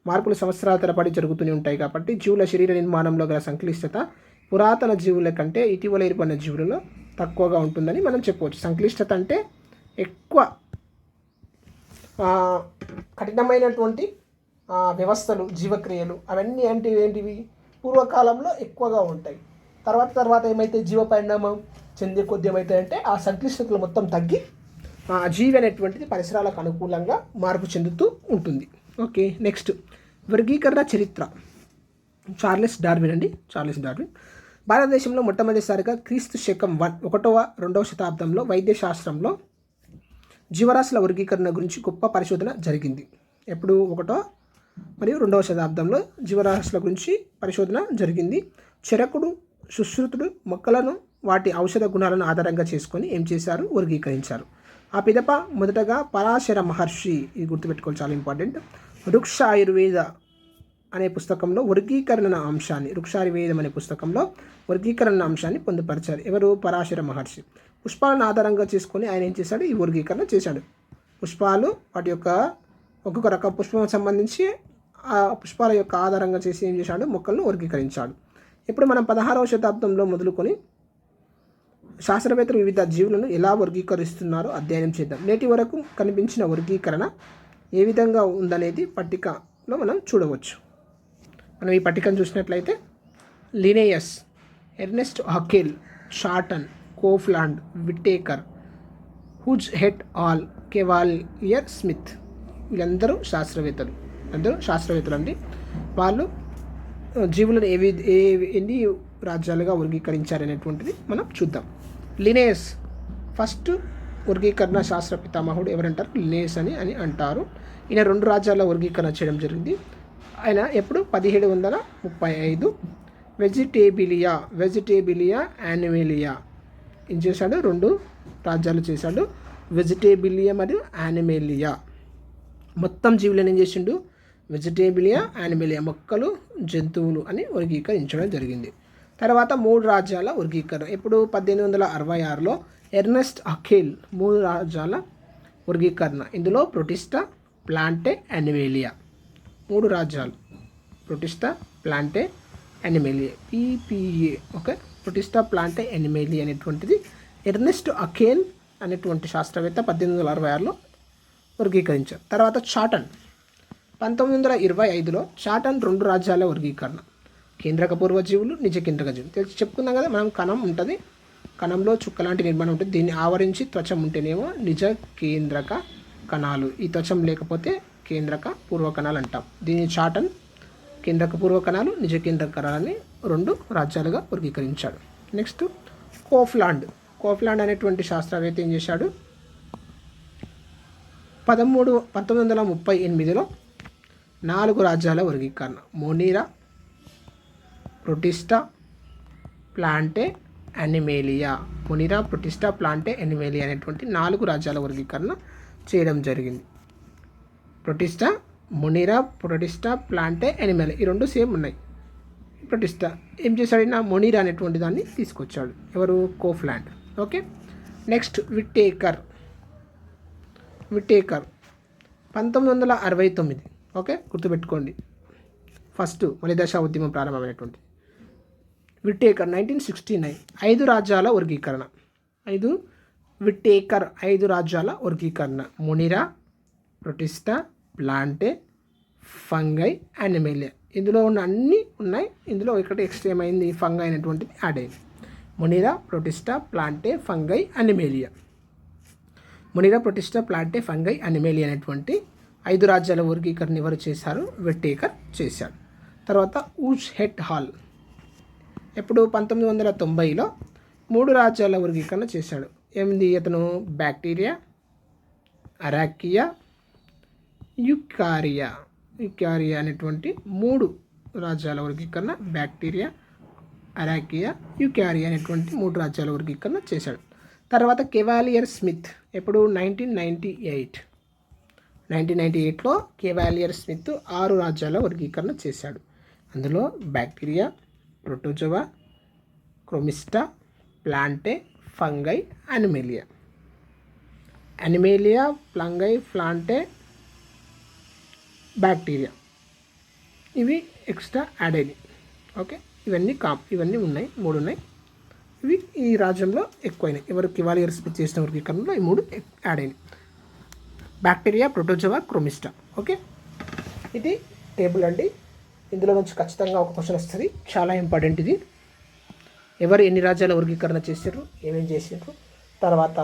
మార్పులు సంవత్సరాల తరబడి జరుగుతూనే ఉంటాయి. కాబట్టి జీవుల శరీర నిర్మాణంలో గల సంక్లిష్టత పురాతన జీవుల కంటే ఇటీవల ఏర్పడిన జీవులలో తక్కువగా ఉంటుందని మనం చెప్పవచ్చు. సంక్లిష్టత అంటే ఎక్కువ కఠినమైనటువంటి వ్యవస్థలు, జీవక్రియలు అవన్నీ ఏంటివి పూర్వకాలంలో ఎక్కువగా ఉంటాయి. తర్వాత ఏమైతే జీవ పరిణామం చెందే కొద్ది ఏమవుతాయంటే ఆ సంక్లిష్టతలు మొత్తం తగ్గి జీవి అనేటువంటిది పరిసరాలకు అనుకూలంగా మార్పు చెందుతూ ఉంటుంది. ఓకే, నెక్స్ట్ వర్గీకరణ చరిత్ర. చార్లెస్ డార్విన్ భారతదేశంలో మొట్టమొదటిసారిగా క్రీస్తు శకం 1వ-2వ శతాబ్దంలో వైద్య శాస్త్రంలో జీవరాశుల వర్గీకరణ గురించి గొప్ప పరిశోధన జరిగింది. ఎప్పుడు? 1వ మరియు 2వ శతాబ్దంలో జీవరాశుల గురించి పరిశోధన జరిగింది. చరకుడు, సుశ్రుతుడు మొక్కలను వాటి ఔషధ గుణాలను ఆధారంగా చేసుకొని ఏం చేశారు? వర్గీకరించారు. ఆ పిదప మొదటగా పరాశర మహర్షి, ఇది గుర్తుపెట్టుకోవాలి, చాలా ఇంపార్టెంట్, వృక్ష ఆయుర్వేద అనే పుస్తకంలో వర్గీకరణ అంశాన్ని పొందుపరిచారు. ఎవరు? పరాశర మహర్షి. పుష్పాలను ఆధారంగా చేసుకొని ఆయన ఏం చేశాడు? ఈ వర్గీకరణ చేశాడు. పుష్పాలు వాటి యొక్క ఒక్కొక్క రకం పుష్పం సంబంధించి ఆ పుష్పాల యొక్క ఆధారంగా చేసి ఏం చేశాడు? మొక్కలను వర్గీకరించాడు. ఇప్పుడు మనం 16వ శతాబ్దంలో మొదలుకొని శాస్త్రవేత్తలు వివిధ జీవులను ఎలా వర్గీకరిస్తున్నారో అధ్యయనం చేద్దాం. నేటి వరకు కనిపించిన వర్గీకరణ ఏ విధంగా ఉందనేది పట్టికలో మనం చూడవచ్చు. మనం ఈ పట్టికను చూసినట్లయితే Linnaeus, Ernst Haeckel, Chatton, Copeland, Whittaker, Woese et al, Cavalier Smith, వీళ్ళందరూ శాస్త్రవేత్తలు అండి. వాళ్ళు జీవులను ఎన్ని రాజ్యాలుగా వర్గీకరించారనేటువంటిది మనం చూద్దాం. లినేయస్ ఫస్ట్ వర్గీకరణ శాస్త్ర పితామహుడు ఎవరంటారు? లినేయస్ అని అంటారు. ఈయన 2 రాజ్యాల వర్గీకరణ చేయడం జరిగింది. ఆయన ఎప్పుడు? 1735 వెజిటేబిలియా యానిమేలియా ఏం చేశాడు? 2 రాజ్యాలు చేశాడు, వెజిటేబిలియా మరియు యానిమేలియా. మొత్తం జీవులను ఏం చేసిండు? వెజిటేబిలియా, యానిమేలియా, మొక్కలు, జంతువులు అని వర్గీకరించడం జరిగింది. తర్వాత 3 రాజ్యాల వర్గీకరణ. ఇప్పుడు 1866లో ఎర్నెస్ట్ హకెల్ 3 రాజ్యాల వర్గీకరణ. ఇందులో ప్రొటిస్టా, ప్లాంటే, యానిమేలియా 3 రాజ్యాలు. Protista, Plantae, Animalia, PPA. Okay, Protista, Plantae, Animalia అనేటువంటిది ఎర్నెస్ట్ హకెల్ అనేటువంటి శాస్త్రవేత్త 1866లో వర్గీకరించారు. తర్వాత చాటన్ 1925లో చాటన్ 2 రాజ్యాల వర్గీకరణ. కేంద్రక పూర్వజీవులు, నిజ కేంద్రక జీవులు తెలిసి చెప్పుకున్నాం కదా మనం. కణం ఉంటుంది, కణంలో చుక్క లాంటి నిర్మాణం ఉంటుంది, దీన్ని ఆవరించి త్వచం ఉంటేనేమో నిజ కేంద్రక కణాలు, ఈ త్వచం లేకపోతే కేంద్రక పూర్వ కణాలు అంటాం. దీన్ని చాటన్ కేంద్రక పూర్వ కణాలు, నిజ కేంద్రక కణాలని 2 రాజ్యాలుగా వర్గీకరించాడు. నెక్స్ట్ కోఫ్లాండ్ అనేటువంటి శాస్త్రవేత్త ఏం చేశాడు? 1938లో 4 రాజ్యాల వర్గీకరణ. Monera, Protista, Plantae, Animalia. Monera, Protista, Plantae, Animalia అనేటువంటి 4 రాజ్యాల వర్గీకరణ చేయడం జరిగింది. Protista, Monera, Protista, Plantae, Animalia ఈ 2 సేమ్ ఉన్నాయి. ప్రొటిస్టా ఏం చేశాడైనా మొనిరా అనేటువంటి దాన్ని తీసుకొచ్చాడు. ఎవరు? కోఫ్లాండ్. ఓకే. Next Whittaker 1969. ఓకే, గుర్తుపెట్టుకోండి. ఫస్ట్ మలిదశ ఉద్యమం ప్రారంభమైనటువంటి విట్టేకర్ 1969. 5 రాజ్యాల వర్గీకరణ. 5 రాజ్యాల వర్గీకరణ. Monera, Protista, Plantae, Fungi, Animalia. ఇందులో ఉన్న అన్నీ ఉన్నాయి. ఇందులో ఒకటి ఎక్స్ట్రా ఏమైంది? ఫంగై అనేటువంటిది యాడ్ అయింది. Monera, Protista, Plantae, Fungi, Animalia. Monera, Protista, Plantae, Fungi, Animalia అనేటువంటి 5 రాజ్యాల వర్గీకరణ ఎవరు చేశారు? విట్టేకర్ చేశాడు. తర్వాత ఊజ్ హెట్ హాల్ ఎప్పుడు? 1990లో 3 రాజ్యాల వర్గీకరణ చేశాడు. ఏమిది అతను? బ్యాక్టీరియా, అరాకియా, యుకారియా అనేటువంటి 3 రాజ్యాల వర్గీకరణ. బ్యాక్టీరియా, అరాకియా, యుకారియా అనేటువంటి 3 రాజ్యాల వర్గీకరణ చేశాడు. తర్వాత కెవాలియర్ స్మిత్ ఎప్పుడు? 1998లో కెవాలియర్ స్మిత్ 6 రాజ్యాల వర్గీకరణ చేశాడు. అందులో Bacteria, Protozoa, Chromista, Plantae, Fungi, Animalia. Fungi, Plantae, Bacteria ఇవి ఎక్స్ట్రా యాడ్ అయినాయి. ఓకే, ఇవన్నీ ఉన్నాయి, 3 ఉన్నాయి. ఇవి ఈ రాజ్యంలో ఎక్కువైనాయి. ఎవరు? కెవాలియర్ స్మిత్ చేసిన వర్గీకరణలో ఈ 3 యాడ్ అయినాయి. Bacteria, Protozoa, Chromista. ఓకే, ఇది టేబుల్ అండి. ఇందులో నుంచి ఖచ్చితంగా ఒక క్వశ్చన్ వస్తుంది, చాలా ఇంపార్టెంట్ ఇది. ఎవరు ఎన్ని రాజ్యాల వర్గీకరణ చేశారు, ఏమేం చేసారు, తర్వాత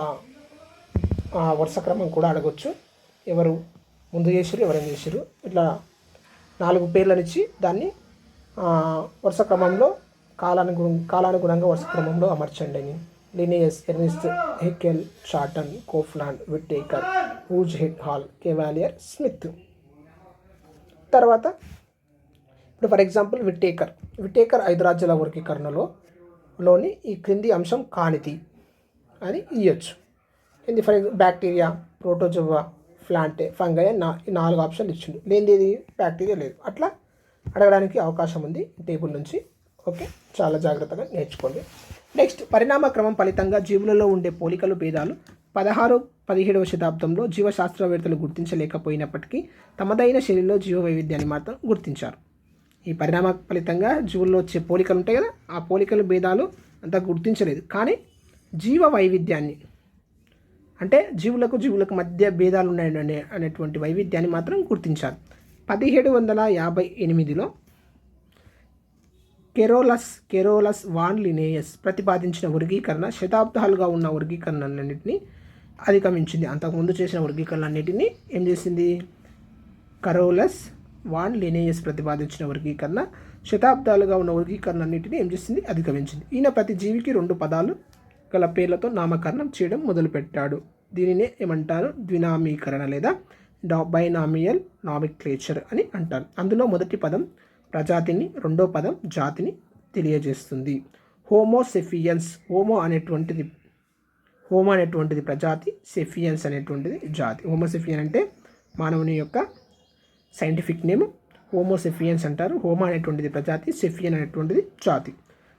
వరుస క్రమం కూడా అడగొచ్చు. ఎవరు ముందు చేసారు, ఎవరేం చేశారు, ఇట్లా 4 పేర్లను ఇచ్చి దాన్ని వరుస క్రమంలో కాలానుగుణంగా వరుస క్రమంలో అమర్చండి అని. లినియస్, ఎర్నిస్ట్, హెకెల్, చార్టన్, కోఫ్లాండ్, విట్టేకర్, ఊజ్ హెట్ హాల్, కెవాలియర్ స్మిత్. తర్వాత ఇప్పుడు ఫర్ ఎగ్జాంపుల్ విట్టేకర్ 5 రాజ్యాల వర్గీకరణలోని ఈ క్రింది అంశం కానిది అని ఇవ్వచ్చు. ఏంది? For example Bacteria, Protozoa, Plantae, Fungi అని 4 ఆప్షన్లు ఇచ్చిండు. లేనిది బ్యాక్టీరియా లేదు. అట్లా అడగడానికి అవకాశం ఉంది టేబుల్ నుంచి. ఓకే, చాలా జాగ్రత్తగా నేర్చుకోండి. నెక్స్ట్ పరిణామ క్రమం ఫలితంగా జీవులలో ఉండే పోలికలు, భేదాలు 16-17వ శతాబ్దంలో జీవశాస్త్రవేత్తలు గుర్తించలేకపోయినప్పటికీ తమదైన శైలిలో జీవ వైవిధ్యాన్ని మాత్రం గుర్తించారు. ఈ పరిణామ ఫలితంగా జీవుల్లో వచ్చే పోలికలు ఉంటాయి కదా, ఆ పోలికలు, భేదాలు అంతా గుర్తించలేదు. కానీ జీవ వైవిధ్యాన్ని, అంటే జీవులకు మధ్య భేదాలు ఉన్నాయి అనేటువంటి వైవిధ్యాన్ని మాత్రం గుర్తించారు. 1758లో కెరోలస్ వాన్ లినేయస్ ప్రతిపాదించిన వర్గీకరణ శతాబ్దాలుగా ఉన్న వర్గీకరణలన్నింటినీ అధిగమించింది. అంతకుముందు చేసిన వర్గీకరణలన్నింటినీ ఏం చేసింది? కెరోలస్ వాన్ లినేయస్ ప్రతిపాదించిన వర్గీకరణ శతాబ్దాలుగా ఉన్న వర్గీకరణలన్నింటినీ ఏం చేసింది? అధిగమించింది. ఈయన ప్రతి జీవికి 2 పదాలు గల పేర్లతో నామకరణం చేయడం మొదలుపెట్టాడు. దీనినే ఏమంటారు? ద్వినామీకరణ లేదా బైనామియల్ నామిక్లేచర్ అని అంటారు. అందులో మొదటి పదం ప్రజాతిని, రెండో పదం జాతిని తెలియజేస్తుంది. హోమోసెఫియన్స్, హోమో అనేటువంటిది ప్రజాతి, సెఫియన్స్ అనేటువంటిది జాతి. హోమోసెఫియన్ అంటే మానవుని యొక్క సైంటిఫిక్ నేమ్, హోమోసెఫియన్స్ అంటారు. హోమో అనేటువంటిది ప్రజాతి, సెఫియన్ అనేటువంటిది జాతి.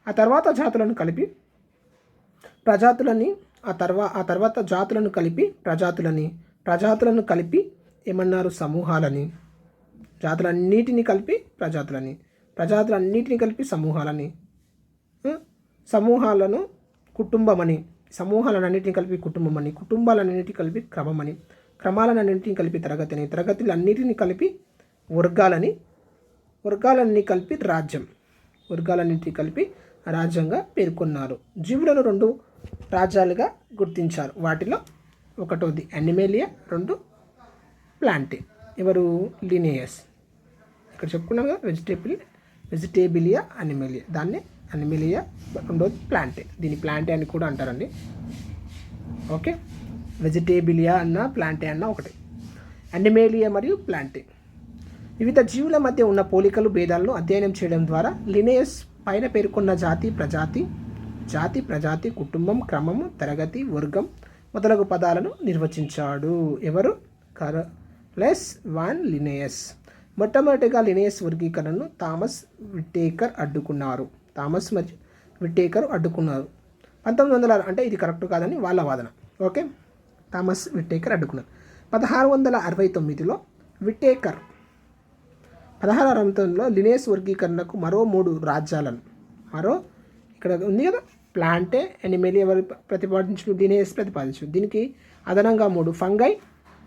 ఆ తర్వాత జాతులను కలిపి ప్రజాతులను కలిపి ఏమన్నారు? సమూహాలని. జాతులన్నిటిని కలిపి ప్రజాతులన్నిటిని కలిపి సమూహాలను కుటుంబమని, సమూహాలన్నింటినీ కలిపి కుటుంబమని, కుటుంబాలన్నింటినీ కలిపి క్రమమని, క్రమాలన్నింటినీ కలిపి తరగతిని, తరగతులన్నిటిని కలిపి వర్గాలన్నీ కలిపి రాజ్యం, వర్గాలన్నింటినీ కలిపి రాజ్యంగా పేర్కొన్నారు. జీవులను 2 రాజ్యాలుగా గుర్తించారు. వాటిలో ఒకటోది అనిమేలియా, 2 ప్లాంటే. ఎవరు? లినేయస్. ఇక్కడ చెప్పుకున్నాం కదా, వెజిటేబిలియా, అనిమేలియా. దాన్ని అనిమేలియా, రెండోది ప్లాంటే. దీన్ని ప్లాంటే అని కూడా అంటారండి. ఓకే, వెజిటేబిలియా అన్న ప్లాంటే అన్న ఒకటే. అనిమేలియా మరియు ప్లాంటే వివిధ జీవుల మధ్య ఉన్న పోలికలు, భేదాలను అధ్యయనం చేయడం ద్వారా లినేయస్ పైన పేర్కొన్న జాతి, ప్రజాతి, జాతి, ప్రజాతి, కుటుంబం, క్రమము, తరగతి, వర్గం మొదలగు పదాలను నిర్వచించాడు. ఎవరు? కార్లెస్ వాన్ లిన్నెయస్. మొట్టమొదటిగా లిన్నెయస్ వర్గీకరణను థామస్ విట్టేకర్ అడ్డుకున్నారు. థామస్ మరియు విట్టేకర్ అడ్డుకున్నారు. 1900 అంటే ఇది కరెక్ట్ కాదని వాళ్ళ వాదన. ఓకే, థామస్ విట్టేకర్ అడ్డుకున్నారు. 1669లో విట్టేకర్ 1669లో లిన్నెయస్ వర్గీకరణకు మరో 3 రాజ్యాలను ఇక్కడ ఉంది కదా, ప్లాంటే, ఎనిమేలి ఎవరు ప్రతిపాదించు, లిన్నెయస్ ప్రతిపాదించు. దీనికి అదనంగా 3 ఫంగై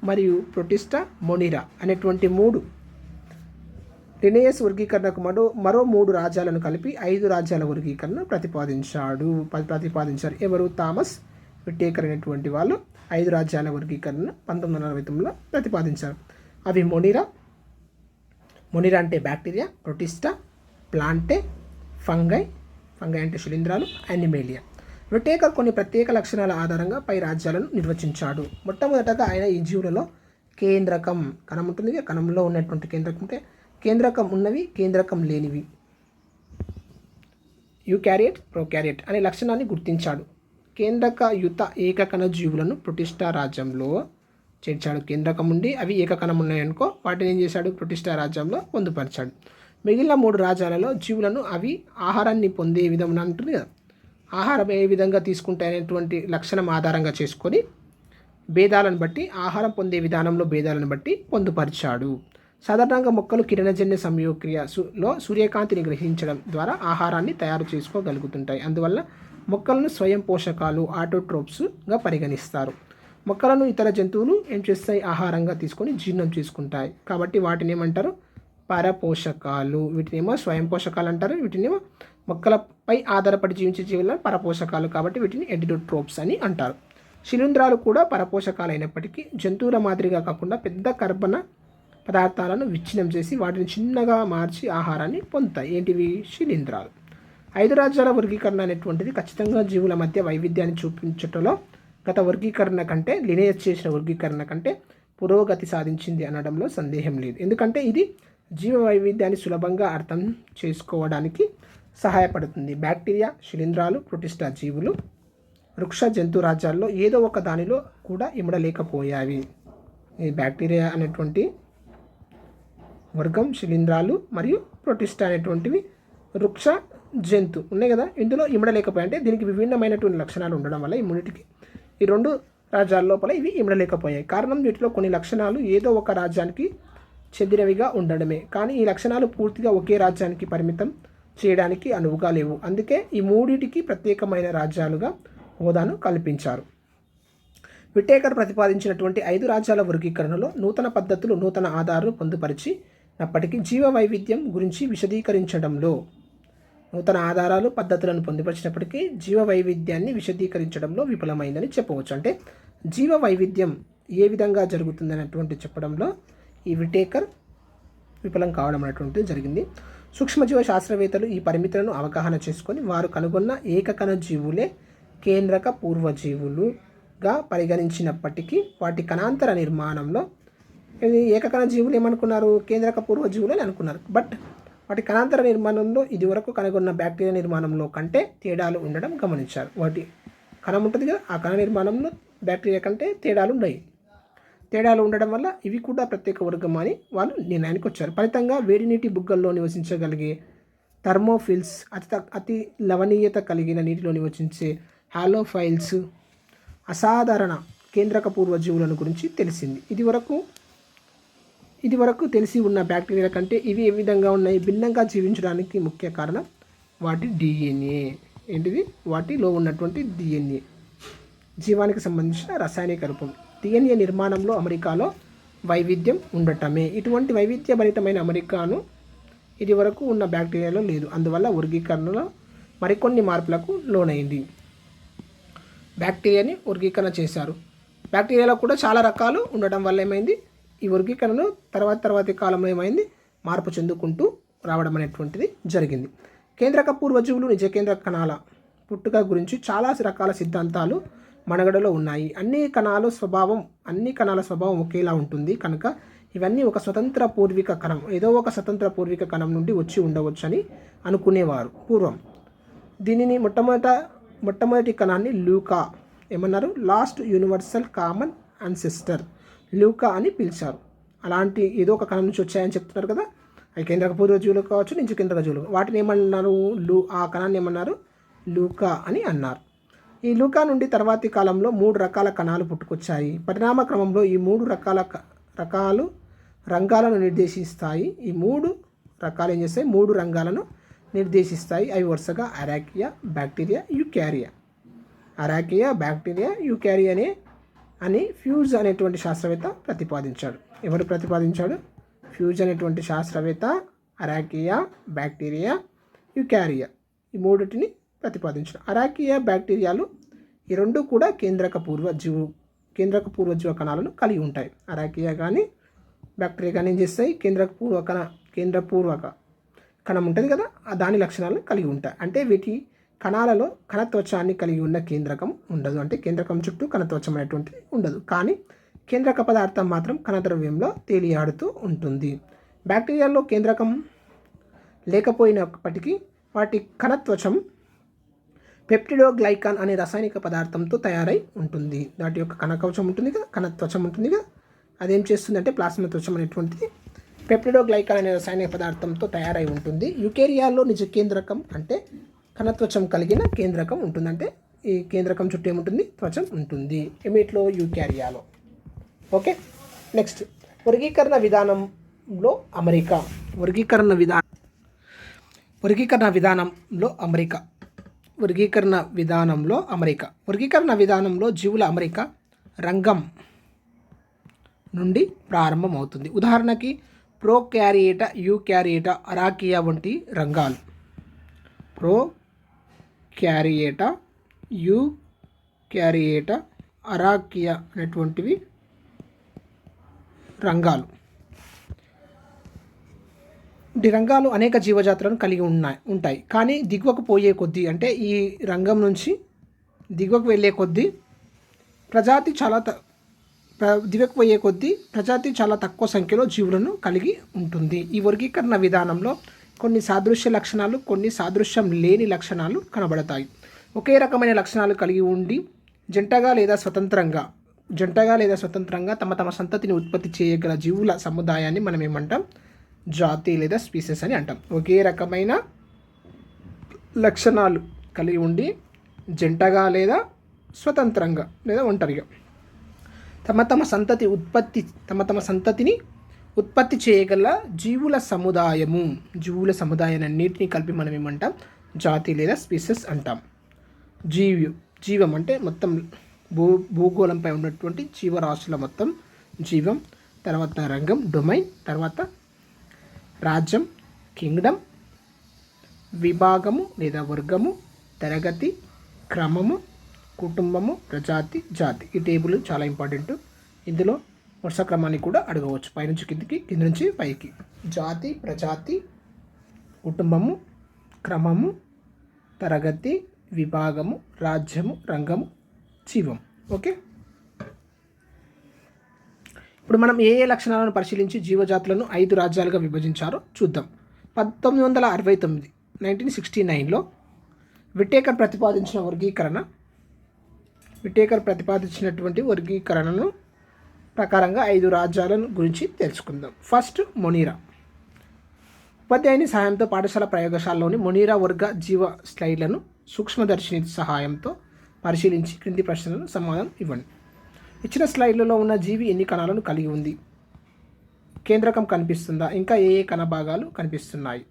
మరియు ప్రొటిస్టా, మొనిరా అనేటువంటి 3 లిన్నెయస్ వర్గీకరణకు మరో 3 రాజ్యాలను కలిపి 5 రాజ్యాల వర్గీకరణ ప్రతిపాదించారు. ఎవరు? థామస్ విట్టేకర్ అనేటువంటి వాళ్ళు 5 రాజ్యాల వర్గీకరణను 1949లో ప్రతిపాదించారు. అవి మొనిరా అంటే బ్యాక్టీరియా, ప్రొటిస్టా, ప్లాంటే, ఫంగై అంటే శిలీంధ్రాలు, యానిమేలియా. విట్టేకర్ కొన్ని ప్రత్యేక లక్షణాల ఆధారంగా పై రాజ్యాలను నిర్వచించాడు. మొట్టమొదటగా ఆయన ఈ జీవులలో కేంద్రకం, కణం ఉంటుంది, కణంలో ఉన్నటువంటి కేంద్రకం ఉంటే కేంద్రకం ఉన్నవి, కేంద్రకం లేనివి, యూకారియట్, ప్రోకారియట్ అనే లక్షణాన్ని గుర్తించాడు. కేంద్రకయుత ఏకకణ జీవులను ప్రొటిస్టా రాజ్యంలో చేర్చాడు. కేంద్రకం ఉండి అవి ఏకకణం ఉన్నాయనుకో, వాటిని ఏం చేశాడు? ప్రొటిస్టా రాజ్యంలో పొందుపరిచాడు. మిగిలిన 3 రాజ్యాలలో జీవులను అవి ఆహారాన్ని పొందే విధంగా ఉంటుంది కదా, ఆహారం ఏ విధంగా తీసుకుంటాయనేటువంటి లక్షణం ఆధారంగా చేసుకొని భేదాలను బట్టి, ఆహారం పొందే విధానంలో భేదాలను బట్టి పొందుపరిచాడు. సాధారణంగా మొక్కలు కిరణజన్య సంయోగక్రియలో సూర్యకాంతిని గ్రహించడం ద్వారా ఆహారాన్ని తయారు చేసుకోగలుగుతుంటాయి. అందువల్ల మొక్కలను స్వయం పోషకాలు, ఆటోట్రోప్స్గా పరిగణిస్తారు. మొక్కలను ఇతర జంతువులు ఏం చేస్తాయి? ఆహారంగా తీసుకొని జీర్ణం చేసుకుంటాయి. కాబట్టి వాటిని ఏమంటారు? పరపోషకాలు. వీటినేమో స్వయం పోషకాలు అంటారు, వీటినేమో మొక్కలపై ఆధారపడి జీవించే జీవులను పరపోషకాలు, కాబట్టి వీటిని ఎడిటోట్రోప్స్ అని అంటారు. శిలీంధ్రాలు కూడా పరపోషకాలు అయినప్పటికీ జంతువుల మాదిరిగా కాకుండా పెద్ద కర్బన పదార్థాలను విచ్ఛిన్నం చేసి వాటిని చిన్నగా మార్చి ఆహారాన్ని పొందుతాయి. ఏంటివి? శిలీంధ్రాలు. 5 రాజ్యాల వర్గీకరణ అనేటువంటిది ఖచ్చితంగా జీవుల మధ్య వైవిధ్యాన్ని చూపించటంలో గత వర్గీకరణ కంటే, లిన్నెయస్ చేసిన వర్గీకరణ కంటే పురోగతి సాధించింది అనడంలో సందేహం లేదు. ఎందుకంటే ఇది జీవ వైవిధ్యాన్ని సులభంగా అర్థం చేసుకోవడానికి సహాయపడుతుంది. బ్యాక్టీరియా, శిలీంధ్రాలు, ప్రొటిస్టా జీవులు వృక్ష జంతు రాజ్యాల్లో ఏదో ఒక దానిలో కూడా ఇమడలేకపోయావి. ఈ బ్యాక్టీరియా అనేటువంటి వర్గం, శిలీంధ్రాలు మరియు ప్రొటిస్టా అనేటువంటివి వృక్ష జంతు ఉన్నాయి కదా, ఇందులో ఇమడలేకపోయాయి. అంటే దీనికి విభిన్నమైనటువంటి లక్షణాలు ఉండడం వల్ల ఈ 2 రాజ్యాల లోపల ఇవి ఇమడలేకపోయాయి. కారణం వీటిలో కొన్ని లక్షణాలు ఏదో ఒక రాజ్యానికి చెందినవిగా ఉండడమే, కానీ ఈ లక్షణాలు పూర్తిగా ఒకే రాజ్యానికి పరిమితం చేయడానికి అనువుగా లేవు. అందుకే ఈ 3టికి ప్రత్యేకమైన రాజ్యాలుగా హోదాను కల్పించారు. విట్టేకర్ ప్రతిపాదించినటువంటి 5 రాజ్యాల వర్గీకరణలో నూతన పద్ధతులు, నూతన ఆధారాలు పొందుపరిచినప్పటికీ జీవ వైవిధ్యం గురించి విశదీకరించడంలో, నూతన ఆధారాలు, పద్ధతులను పొందుపరిచినప్పటికీ జీవ వైవిధ్యాన్ని విశదీకరించడంలో విఫలమైందని చెప్పవచ్చు. అంటే జీవ వైవిధ్యం ఏ విధంగా జరుగుతుందనేటువంటి చెప్పడంలో ఈ విట్టేకర్ విఫలం కావడం అనేటువంటిది జరిగింది. సూక్ష్మజీవ శాస్త్రవేత్తలు ఈ పరిమితులను అవగాహన చేసుకొని వారు కనుగొన్న ఏకకణ జీవులే కేంద్రక పూర్వజీవులుగా పరిగణించినప్పటికీ వాటి కణాంతర నిర్మాణంలో ఏకకణ జీవులు ఏమనుకున్నారు? కేంద్రక పూర్వజీవులు అని అనుకున్నారు. బట్ వాటి కణాంతర నిర్మాణంలో ఇదివరకు కనుగొన్న బ్యాక్టీరియా నిర్మాణంలో కంటే తేడాలు ఉండడం గమనించారు. వాటి కణం ఉంటుంది కదా, ఆ కణ నిర్మాణంలో బ్యాక్టీరియా కంటే తేడాలు ఉండడం వల్ల ఇవి కూడా ప్రత్యేక వర్గం అని వాళ్ళు నిర్ణయానికి వచ్చారు. ఫలితంగా వేడి నీటి బుగ్గల్లో నివసించగలిగే థర్మోఫిల్స్, అతి లవణీయత కలిగిన నీటిలో నివసించే హాలోఫైల్స్ అసాధారణ కేంద్రక పూర్వజీవులను గురించి తెలిసింది. ఇది వరకు తెలిసి ఉన్న బ్యాక్టీరియాల కంటే ఇవి ఏ విధంగా ఉన్నాయి? భిన్నంగా జీవించడానికి ముఖ్య కారణం వాటి డిఎన్ఏ. ఏంటిది? వాటిలో ఉన్నటువంటి డిఎన్ఏ, జీవానికి సంబంధించిన రసాయనిక రూపం. డిఎన్ఏ నిర్మాణంలో అమెరికాలో వైవిధ్యం ఉండటమే. ఇటువంటి వైవిధ్యభరితమైన అమెరికాను ఇది వరకు ఉన్న బ్యాక్టీరియాలో లేదు. అందువల్ల వర్గీకరణలో మరికొన్ని మార్పులకు లోనైంది. బ్యాక్టీరియాని వర్గీకరణ చేశారు. బ్యాక్టీరియాలో కూడా చాలా రకాలు ఉండడం వల్ల ఏమైంది? ఈ వర్గీకరణను తర్వాతి కాలంలో ఏమైంది? మార్పు చెందుకుంటూ రావడం అనేటువంటిది జరిగింది. కేంద్రక పూర్వజీవులు, నిజ కేంద్ర కణాల పుట్టుక గురించి చాలా రకాల సిద్ధాంతాలు మనుగడలో ఉన్నాయి. అన్ని కణాల స్వభావం ఒకేలా ఉంటుంది కనుక ఇవన్నీ ఒక స్వతంత్ర పూర్వీక కణం, ఏదో ఒక స్వతంత్ర పూర్వీక కణం నుండి వచ్చి ఉండవచ్చని అనుకునేవారు పూర్వం. దీనిని మొట్టమొదటి కణాన్ని లూకా ఏమన్నారు, లాస్ట్ యూనివర్సల్ కామన్ అన్సెస్టర్ లూకా అని పిలిచారు. అలాంటి ఏదో ఒక కణం నుంచి వచ్చాయని చెప్తున్నారు కదా, అవి కేంద్రక పూర్వజీవులు కావచ్చు, నిజ కేంద్రక జీవులు. వాటిని ఏమన్నారు, ఆ కణాన్ని ఏమన్నారు, లూకా అని అన్నారు. ఈ లూకా నుండి తర్వాతి కాలంలో 3 రకాల కణాలు పుట్టుకొచ్చాయి. పరిణామ క్రమంలో ఈ 3 రకాలు రంగాలను నిర్దేశిస్తాయి. ఈ 3 రకాలు ఏం చేస్తాయి, 3 రంగాలను నిర్దేశిస్తాయి. అవి వరుసగా అరాకియా, బ్యాక్టీరియా, యూకారియా. అరాకియా, బ్యాక్టీరియా, యూకారియా అని ఫ్యూజ్ అనేటువంటి శాస్త్రవేత్త ప్రతిపాదించాడు. ఎవరు ప్రతిపాదించాడు? ఫ్యూజ్ అనేటువంటి శాస్త్రవేత్త అరాకియా, బ్యాక్టీరియా, యూకారియా ఈ 3టిని ప్రతిపాదించాడు. అరాకియా, బ్యాక్టీరియాలు ఈ 2 కూడా కేంద్రక పూర్వజీవ కణాలను కలిగి ఉంటాయి. అరాకియా కానీ బ్యాక్టీరియా కానీ ఏం చేస్తాయి, కేంద్ర పూర్వక కణం ఉంటుంది కదా, దాని లక్షణాలను కలిగి ఉంటాయి. అంటే వీటి కణాలలో కణత్వచాన్ని కలిగి ఉన్న కేంద్రకం ఉండదు. అంటే కేంద్రకం చుట్టూ కణత్వచం అనేటువంటిది ఉండదు. కానీ కేంద్రక పదార్థం మాత్రం కణద్రవ్యంలో తేలియాడుతూ ఉంటుంది. బ్యాక్టీరియాలో కేంద్రకం లేకపోయినప్పటికీ వాటి కణత్వచం పెప్టిడోగ్లైకాన్ అనే రసాయనిక పదార్థంతో తయారై ఉంటుంది. వాటి యొక్క కణకవచం ఉంటుంది కదా, కణత్వచం ఉంటుంది కదా, అదేం చేస్తుందంటే ప్లాస్మా త్వచం అనేటువంటిది పెప్టిడోగ్లైకాన్ అనే రసాయనిక పదార్థంతో తయారై ఉంటుంది. యూకేరియాలో నిజ కేంద్రకం అంటే కణత్వచం కలిగిన కేంద్రకం ఉంటుంది. అంటే ఈ కేంద్రకం చుట్టూ ఏముంటుంది, త్వచం ఉంటుంది. ఎమిట్లో, యూకారియాలో. ఓకే, నెక్స్ట్ వర్గీకరణ విధానంలో అమెరికా. వర్గీకరణ విధానంలో జీవుల అమరిక రంగం నుండి ప్రారంభమవుతుంది. ఉదాహరణకి ప్రోక్యారియేటా, యూకారియేటా, అరాకియా వంటి రంగాలు. ప్రోక్యారియేటా, యూకారియేటా, అరాకియా అనేటువంటివి రంగాలు. ఈ రంగాలు అనేక జీవజాతులను కలిగి ఉంటాయి. కానీ దిగువకు పోయే కొద్దీ, అంటే ఈ రంగం నుంచి దిగువకు వెళ్ళే కొద్దీ ప్రజాతి చాలా తక్కువ సంఖ్యలో జీవులను కలిగి ఉంటుంది. ఈ వర్గీకరణ విధానంలో కొన్ని సాదృశ్య లక్షణాలు, కొన్ని సాదృశ్యం లేని లక్షణాలు కనబడతాయి. ఒకే రకమైన లక్షణాలు కలిగి ఉండి జంటగా లేదా స్వతంత్రంగా తమ సంతతిని ఉత్పత్తి చేయగల జీవుల సముదాయాన్ని మనం ఏమంటాం, జాతి లేదా స్పీసెస్ అని అంటాం. ఒకే రకమైన లక్షణాలు కలిగి ఉండి జంటగా లేదా స్వతంత్రంగా లేదా ఒంటరిగా తమ సంతతిని ఉత్పత్తి చేయగల జీవుల సముదాయాన్నిటిని కలిపి మనం ఏమంటాం, జాతి లేదా స్పీసెస్ అంటాం. జీవం అంటే మొత్తం భూగోళంపై ఉన్నటువంటి జీవరాశుల మొత్తం జీవం. తర్వాత రంగం, డొమైన్. తర్వాత రాజ్యం, కింగ్డమ్. విభాగము లేదా వర్గము, తరగతి, క్రమము, కుటుంబము, ప్రజాతి, జాతి. ఈ టేబుల్ చాలా ఇంపార్టెంట్. ఇందులో వరుస క్రమాన్ని కూడా అడగవచ్చు, పైనుంచి కిందికి, కింద నుంచి పైకి. జాతి, ప్రజాతి, కుటుంబము, క్రమము, తరగతి, విభాగము, రాజ్యము, రంగము, జీవం. ఓకే, ఇప్పుడు మనం ఏ లక్షణాలను పరిశీలించి జీవజాతులను 5 రాజ్యాలుగా విభజించారో చూద్దాం. 1969లో విటేకర్ ప్రతిపాదించినటువంటి వర్గీకరణను ప్రకారంగా 5 రాజ్యాలను గురించి తెలుసుకుందాం. ఫస్ట్, మొనీరా. ఉపాధ్యాయుని సహాయంతో పాఠశాల ప్రయోగశాలలోని మొనీరా వర్గ జీవ స్లైడ్లను సూక్ష్మదర్శిని సహాయంతో పరిశీలించి క్రింది ప్రశ్నలను సమాధానం ఇవ్వండి. ఇచ్చిన స్లైడ్లలో ఉన్న జీవి ఎన్ని కణాలను కలిగి ఉంది, కేంద్రకం కనిపిస్తుందా, ఇంకా ఏ కణ భాగాలు కనిపిస్తున్నాయి.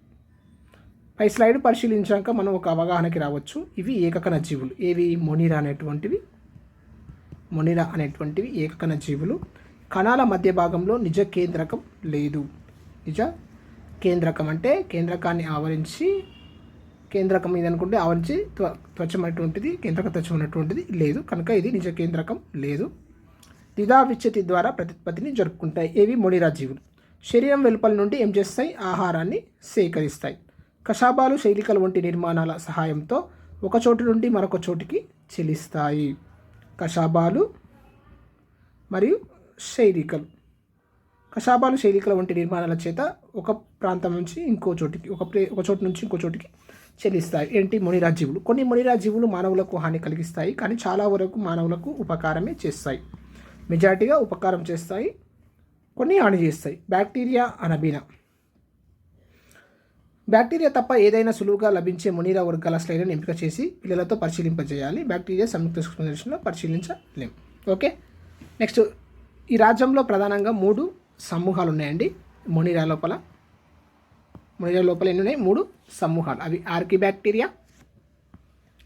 పై స్లైడ్ పరిశీలించాక మనం ఒక అవగాహనకి రావచ్చు. ఇవి ఏకకణ జీవులు. ఏవి? మొనీరా అనేటువంటివి ఏకకణ జీవులు. కణాల మధ్య భాగంలో నిజ కేంద్రకం లేదు. నిజ కేంద్రకం అంటే కేంద్రకాన్ని ఆవరించి, కేంద్రకం ఇది అనుకుంటే ఆవరించి త్వచం అనేటువంటిది, కేంద్రక త్వచం అనేటువంటిది లేదు. కనుక ఇది నిజ కేంద్రకం లేదు. ద్విధా విచ్ఛతి ద్వారా ప్రత్యుత్పత్తిని జరుపుకుంటాయి. ఏవి? మొనీరా జీవులు. శరీరం వెలుపల నుండి ఏం చేస్తాయి? ఆహారాన్ని సేకరిస్తాయి. కషాబాలు, శైలికలు వంటి నిర్మాణాల సహాయంతో ఒక చోటు నుండి మరొక చోటికి చెలిస్తాయి. కషాబాలు మరియు శైలికలు కశాపాలు, శైలికల వంటి నిర్మాణాల చేత ఒక ప్రాంతం నుంచి ఇంకో చోటికి ఒక చోటు నుంచి ఇంకో చోటికి చెల్లిస్తాయి. ఏంటి? మునిరా జీవులు. కొన్ని మునిరా జీవులు మానవులకు హాని కలిగిస్తాయి, కానీ చాలా వరకు మానవులకు ఉపకారమే చేస్తాయి. మెజారిటీగా ఉపకారం చేస్తాయి, కొన్ని హాని చేస్తాయి. బ్యాక్టీరియా, అనబీనా. బ్యాక్టీరియా తప్ప ఏదైనా సులువుగా లభించే మునిరా వర్గాల స్లైడ్లను ఎంపిక చేసి పిల్లలతో పరిశీలింపజేయాలి. బ్యాక్టీరియా సంయుక్త సూక్ష్మదర్శనంలో పరిశీలించలేం. ఓకే, నెక్స్ట్ ఈ రాజ్యంలో ప్రధానంగా 3 సమూహాలు ఉన్నాయండి. మునిరా లోపల ఎన్ని ఉన్నాయి? 3 సమూహాలు. అవి ఆర్కిబ్యాక్టీరియా,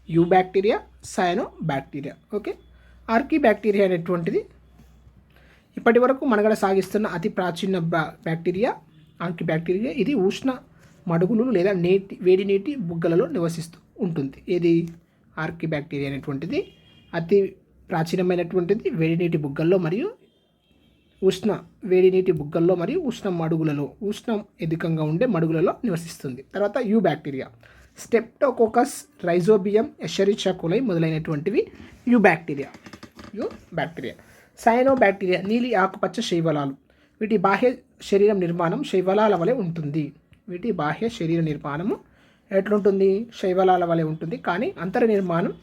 యూబ్యాక్టీరియా, సైనోబ్యాక్టీరియా. ఓకే, ఆర్కిబ్యాక్టీరియా అనేటువంటిది ఇప్పటి వరకు మనుగడ సాగిస్తున్న అతి ప్రాచీన బ్యాక్టీరియా ఆర్కిబ్యాక్టీరియా. ఇది ఉష్ణ మడుగులు లేదా వేడి నీటి బుగ్గలలో నివసిస్తూ ఉంటుంది. ఏది? ఆర్కిబ్యాక్టీరియా అనేటువంటిది అతి ప్రాచీనమైనటువంటిది. వేడి నీటి బుగ్గల్లో మరియు వేడి నీటి బుగ్గల్లో మరియు ఉష్ణ మడుగులలో, ఉష్ణం అధికంగా ఉండే మడుగులలో నివసిస్తుంది. తర్వాత యూబ్యాక్టీరియా, స్టెప్టోకోకస్, రైజోబియం, ఎషరిచా కోలై మొదలైనటువంటివి యూబ్యాక్టీరియా. సైనోబ్యాక్టీరియా, నీలి ఆకుపచ్చ శైవలాలు. వీటి బాహ్య శరీరం నిర్మాణం శైవలాల వలె ఉంటుంది. వీటి బాహ్య శరీర నిర్మాణము ఎట్లుంటుంది? శైవలాల వలె ఉంటుంది, కానీ అంతర నిర్మాణం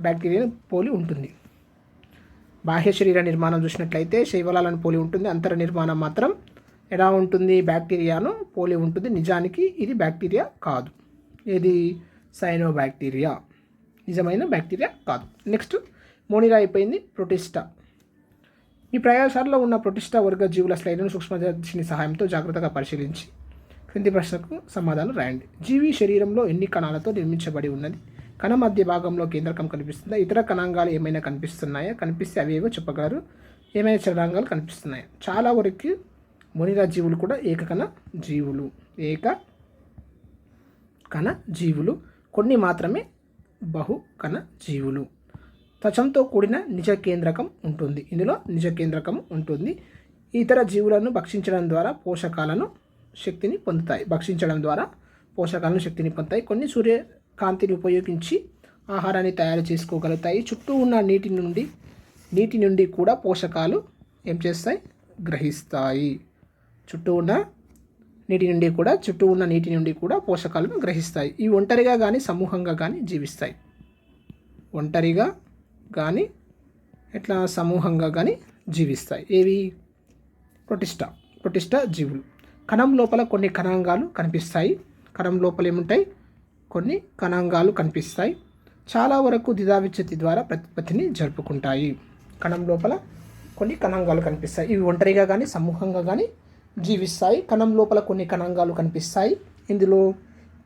బ్యాక్టీరియాను పోలి ఉంటుంది. బాహ్య శరీర నిర్మాణం చూసినట్లయితే శైవలాలను పోలి ఉంటుంది, అంతర నిర్మాణం మాత్రం ఎలా ఉంటుంది? బ్యాక్టీరియాను పోలి ఉంటుంది. నిజానికి ఇది బ్యాక్టీరియా కాదు. ఇది సైనోబ్యాక్టీరియా, నిజమైన బ్యాక్టీరియా కాదు. నెక్స్ట్ మోనిరా అయిపోయింది. ప్రొటిస్టా. ఈ ప్రయోగశాలలో ఉన్న ప్రొటిస్టా వర్గ జీవుల స్లైడ్ను సూక్ష్మదర్శిని సహాయంతో జాగ్రత్తగా పరిశీలించి క్రింది ప్రశ్నకు సమాధానం రాయండి. జీవి శరీరంలో ఎన్ని కణాలతో నిర్మించబడి ఉన్నది? కణ మధ్య భాగంలో కేంద్రకం కనిపిస్తుందా? ఇతర కణాంగాలు ఏమైనా కనిపిస్తున్నాయా? కనిపిస్తే అవేవో చెప్పగలరు. ఏమైనా చలనాంగాలు కనిపిస్తున్నాయా? చాలా వరకు మునిరా జీవులు కూడా ఏకకణ జీవులు. కొన్ని మాత్రమే బహుకణ జీవులు. త్వచంతో కూడిన నిజ కేంద్రకం ఉంటుంది. ఇందులో నిజ కేంద్రకం ఉంటుంది. ఇతర జీవులను భక్షించడం ద్వారా పోషకాలను శక్తిని పొందుతాయి. కొన్ని సూర్యకాంతిని ఉపయోగించి ఆహారాన్ని తయారు చేసుకోగలుగుతాయి. చుట్టూ ఉన్న నీటి నుండి కూడా పోషకాలు ఏం చేస్తాయి? గ్రహిస్తాయి. చుట్టూ ఉన్న నీటి నుండి కూడా పోషకాలను గ్రహిస్తాయి. ఇవి ఒంటరిగా కానీ సమూహంగా కానీ జీవిస్తాయి. ఒంటరిగా కానీ సమూహంగా కానీ జీవిస్తాయి. ఏవి? ప్రొటిస్టా జీవులు. కణం లోపల కొన్ని కణాంగాలు కనిపిస్తాయి. కణం లోపల ఏముంటాయి? కొన్ని కణాంగాలు కనిపిస్తాయి. చాలా వరకు ద్విధావిచ్ఛిత్తి ద్వారా ప్రత్యుత్పత్తిని జరుపుకుంటాయి. కణం లోపల కొన్ని కణాంగాలు కనిపిస్తాయి. ఇవి ఒంటరిగా కానీ సమూహంగా కానీ జీవిస్తాయి. కణం లోపల కొన్ని కణాంగాలు కనిపిస్తాయి. ఇందులో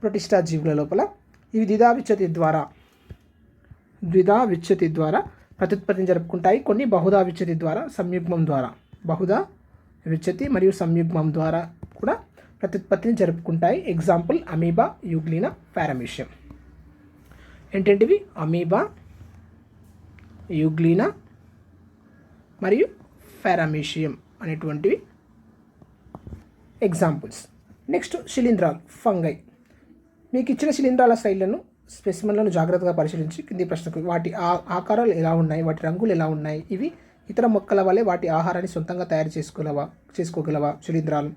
ప్రొటిస్టా జీవుల లోపల ఇవి ద్విధావిచ్ఛిత్తి ద్వారా ప్రత్యుత్పత్తిని జరుపుకుంటాయి. కొన్ని బహుధా విచ్ఛిత్తి ద్వారా బహుధా విచ్ఛిత్తి మరియు సంయుగ్మం ద్వారా కూడా ప్రత్యుత్పత్తిని జరుపుకుంటాయి. Example amoeba, euglena, paramecium. ఏంటంటివి? అమీబా, యూగ్లినా మరియు పారామీషియం అనేటువంటివి ఎగ్జాంపుల్స్. నెక్స్ట్ శిలీంధ్రాలు, ఫంగై. మీకు ఇచ్చిన శిలీంధ్రాల స్లైడ్లను స్పెసిమెన్లను జాగ్రత్తగా పరిశీలించి కింది ప్రశ్నకు వాటి ఆకారాలు ఎలా ఉన్నాయి, వాటి రంగులు ఎలా ఉన్నాయి, ఇవి ఇతర మొక్కల వలె వాటి ఆహారాన్ని సొంతంగా తయారు చేసుకోగలవా శిలీంధ్రాలు.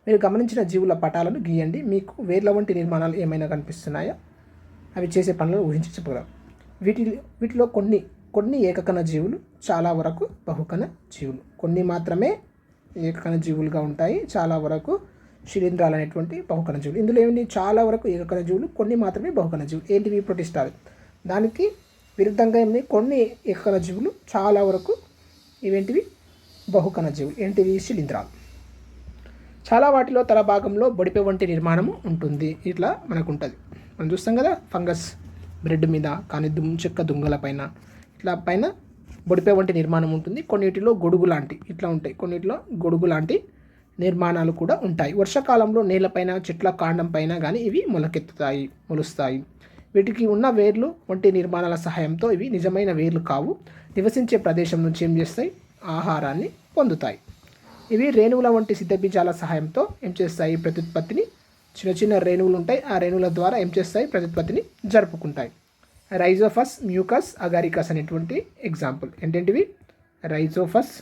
మీరు గమనించిన జీవుల పటాలను గీయండి. మీకు వేర్ల వంటి నిర్మాణాలు ఏమైనా కనిపిస్తున్నాయా? అవి చేసే పనులను ఊహించి చెప్పగలరు. వీటిలో కొన్ని ఏకకణ జీవులు, చాలా వరకు బహుకణ జీవులు. కొన్ని మాత్రమే ఏకకణ జీవులుగా ఉంటాయి, చాలా వరకు శిలీంధ్రాలు అనేటువంటి బహుకణ జీవులు. ఇందులో ఏమిటి? చాలా వరకు ఏకకణ జీవులు, కొన్ని మాత్రమే బహుకణ జీవులు. ఏంటివి? ప్రొటిస్టాలు. దానికి విరుద్ధంగా ఏమి? కొన్ని ఏకకణ జీవులు, చాలా వరకు ఇవేంటివి? బహుకణ జీవులు. ఏంటివి? శిలీంధ్రాలు. చాలా వాటిలో తల భాగంలో బొడిపె వంటి నిర్మాణము ఉంటుంది. ఇట్లా మనకు ఉంటుంది. మనం చూస్తాం కదా, ఫంగస్ బ్రెడ్ మీద కానీ చెక్క దుంగల పైన ఇట్లా పైన బొడిపె వంటి నిర్మాణం ఉంటుంది. కొన్నిటిలో గొడుగు లాంటి ఇట్లా ఉంటాయి. కొన్నిటిలో గొడుగు లాంటి నిర్మాణాలు కూడా ఉంటాయి. వర్షాకాలంలో నేలపైన, చెట్ల కాండం పైన కానీ ఇవి మొలుస్తాయి. వీటికి ఉన్న వేర్లు వంటి నిర్మాణాల సహాయంతో ఇవి నిజమైన వేర్లు కావు. నివసించే ప్రదేశం నుంచి ఏం చేస్తాయి? ఆహారాన్ని పొందుతాయి. ఇవి రేణువుల వంటి సిద్ధబీజాల సహాయంతో ఏం చేస్తాయి? ప్రత్యుత్పత్తిని, చిన్న రేణువులు ఉంటాయి, ఆ రేణువుల ద్వారా ఏం చేస్తాయి? ప్రత్యుత్పత్తిని జరుపుకుంటాయి. రైజోఫస్, మ్యూకస్, అగారికస్ అనేటువంటి ఎగ్జాంపుల్. ఏంటంటివి? రైజోఫస్,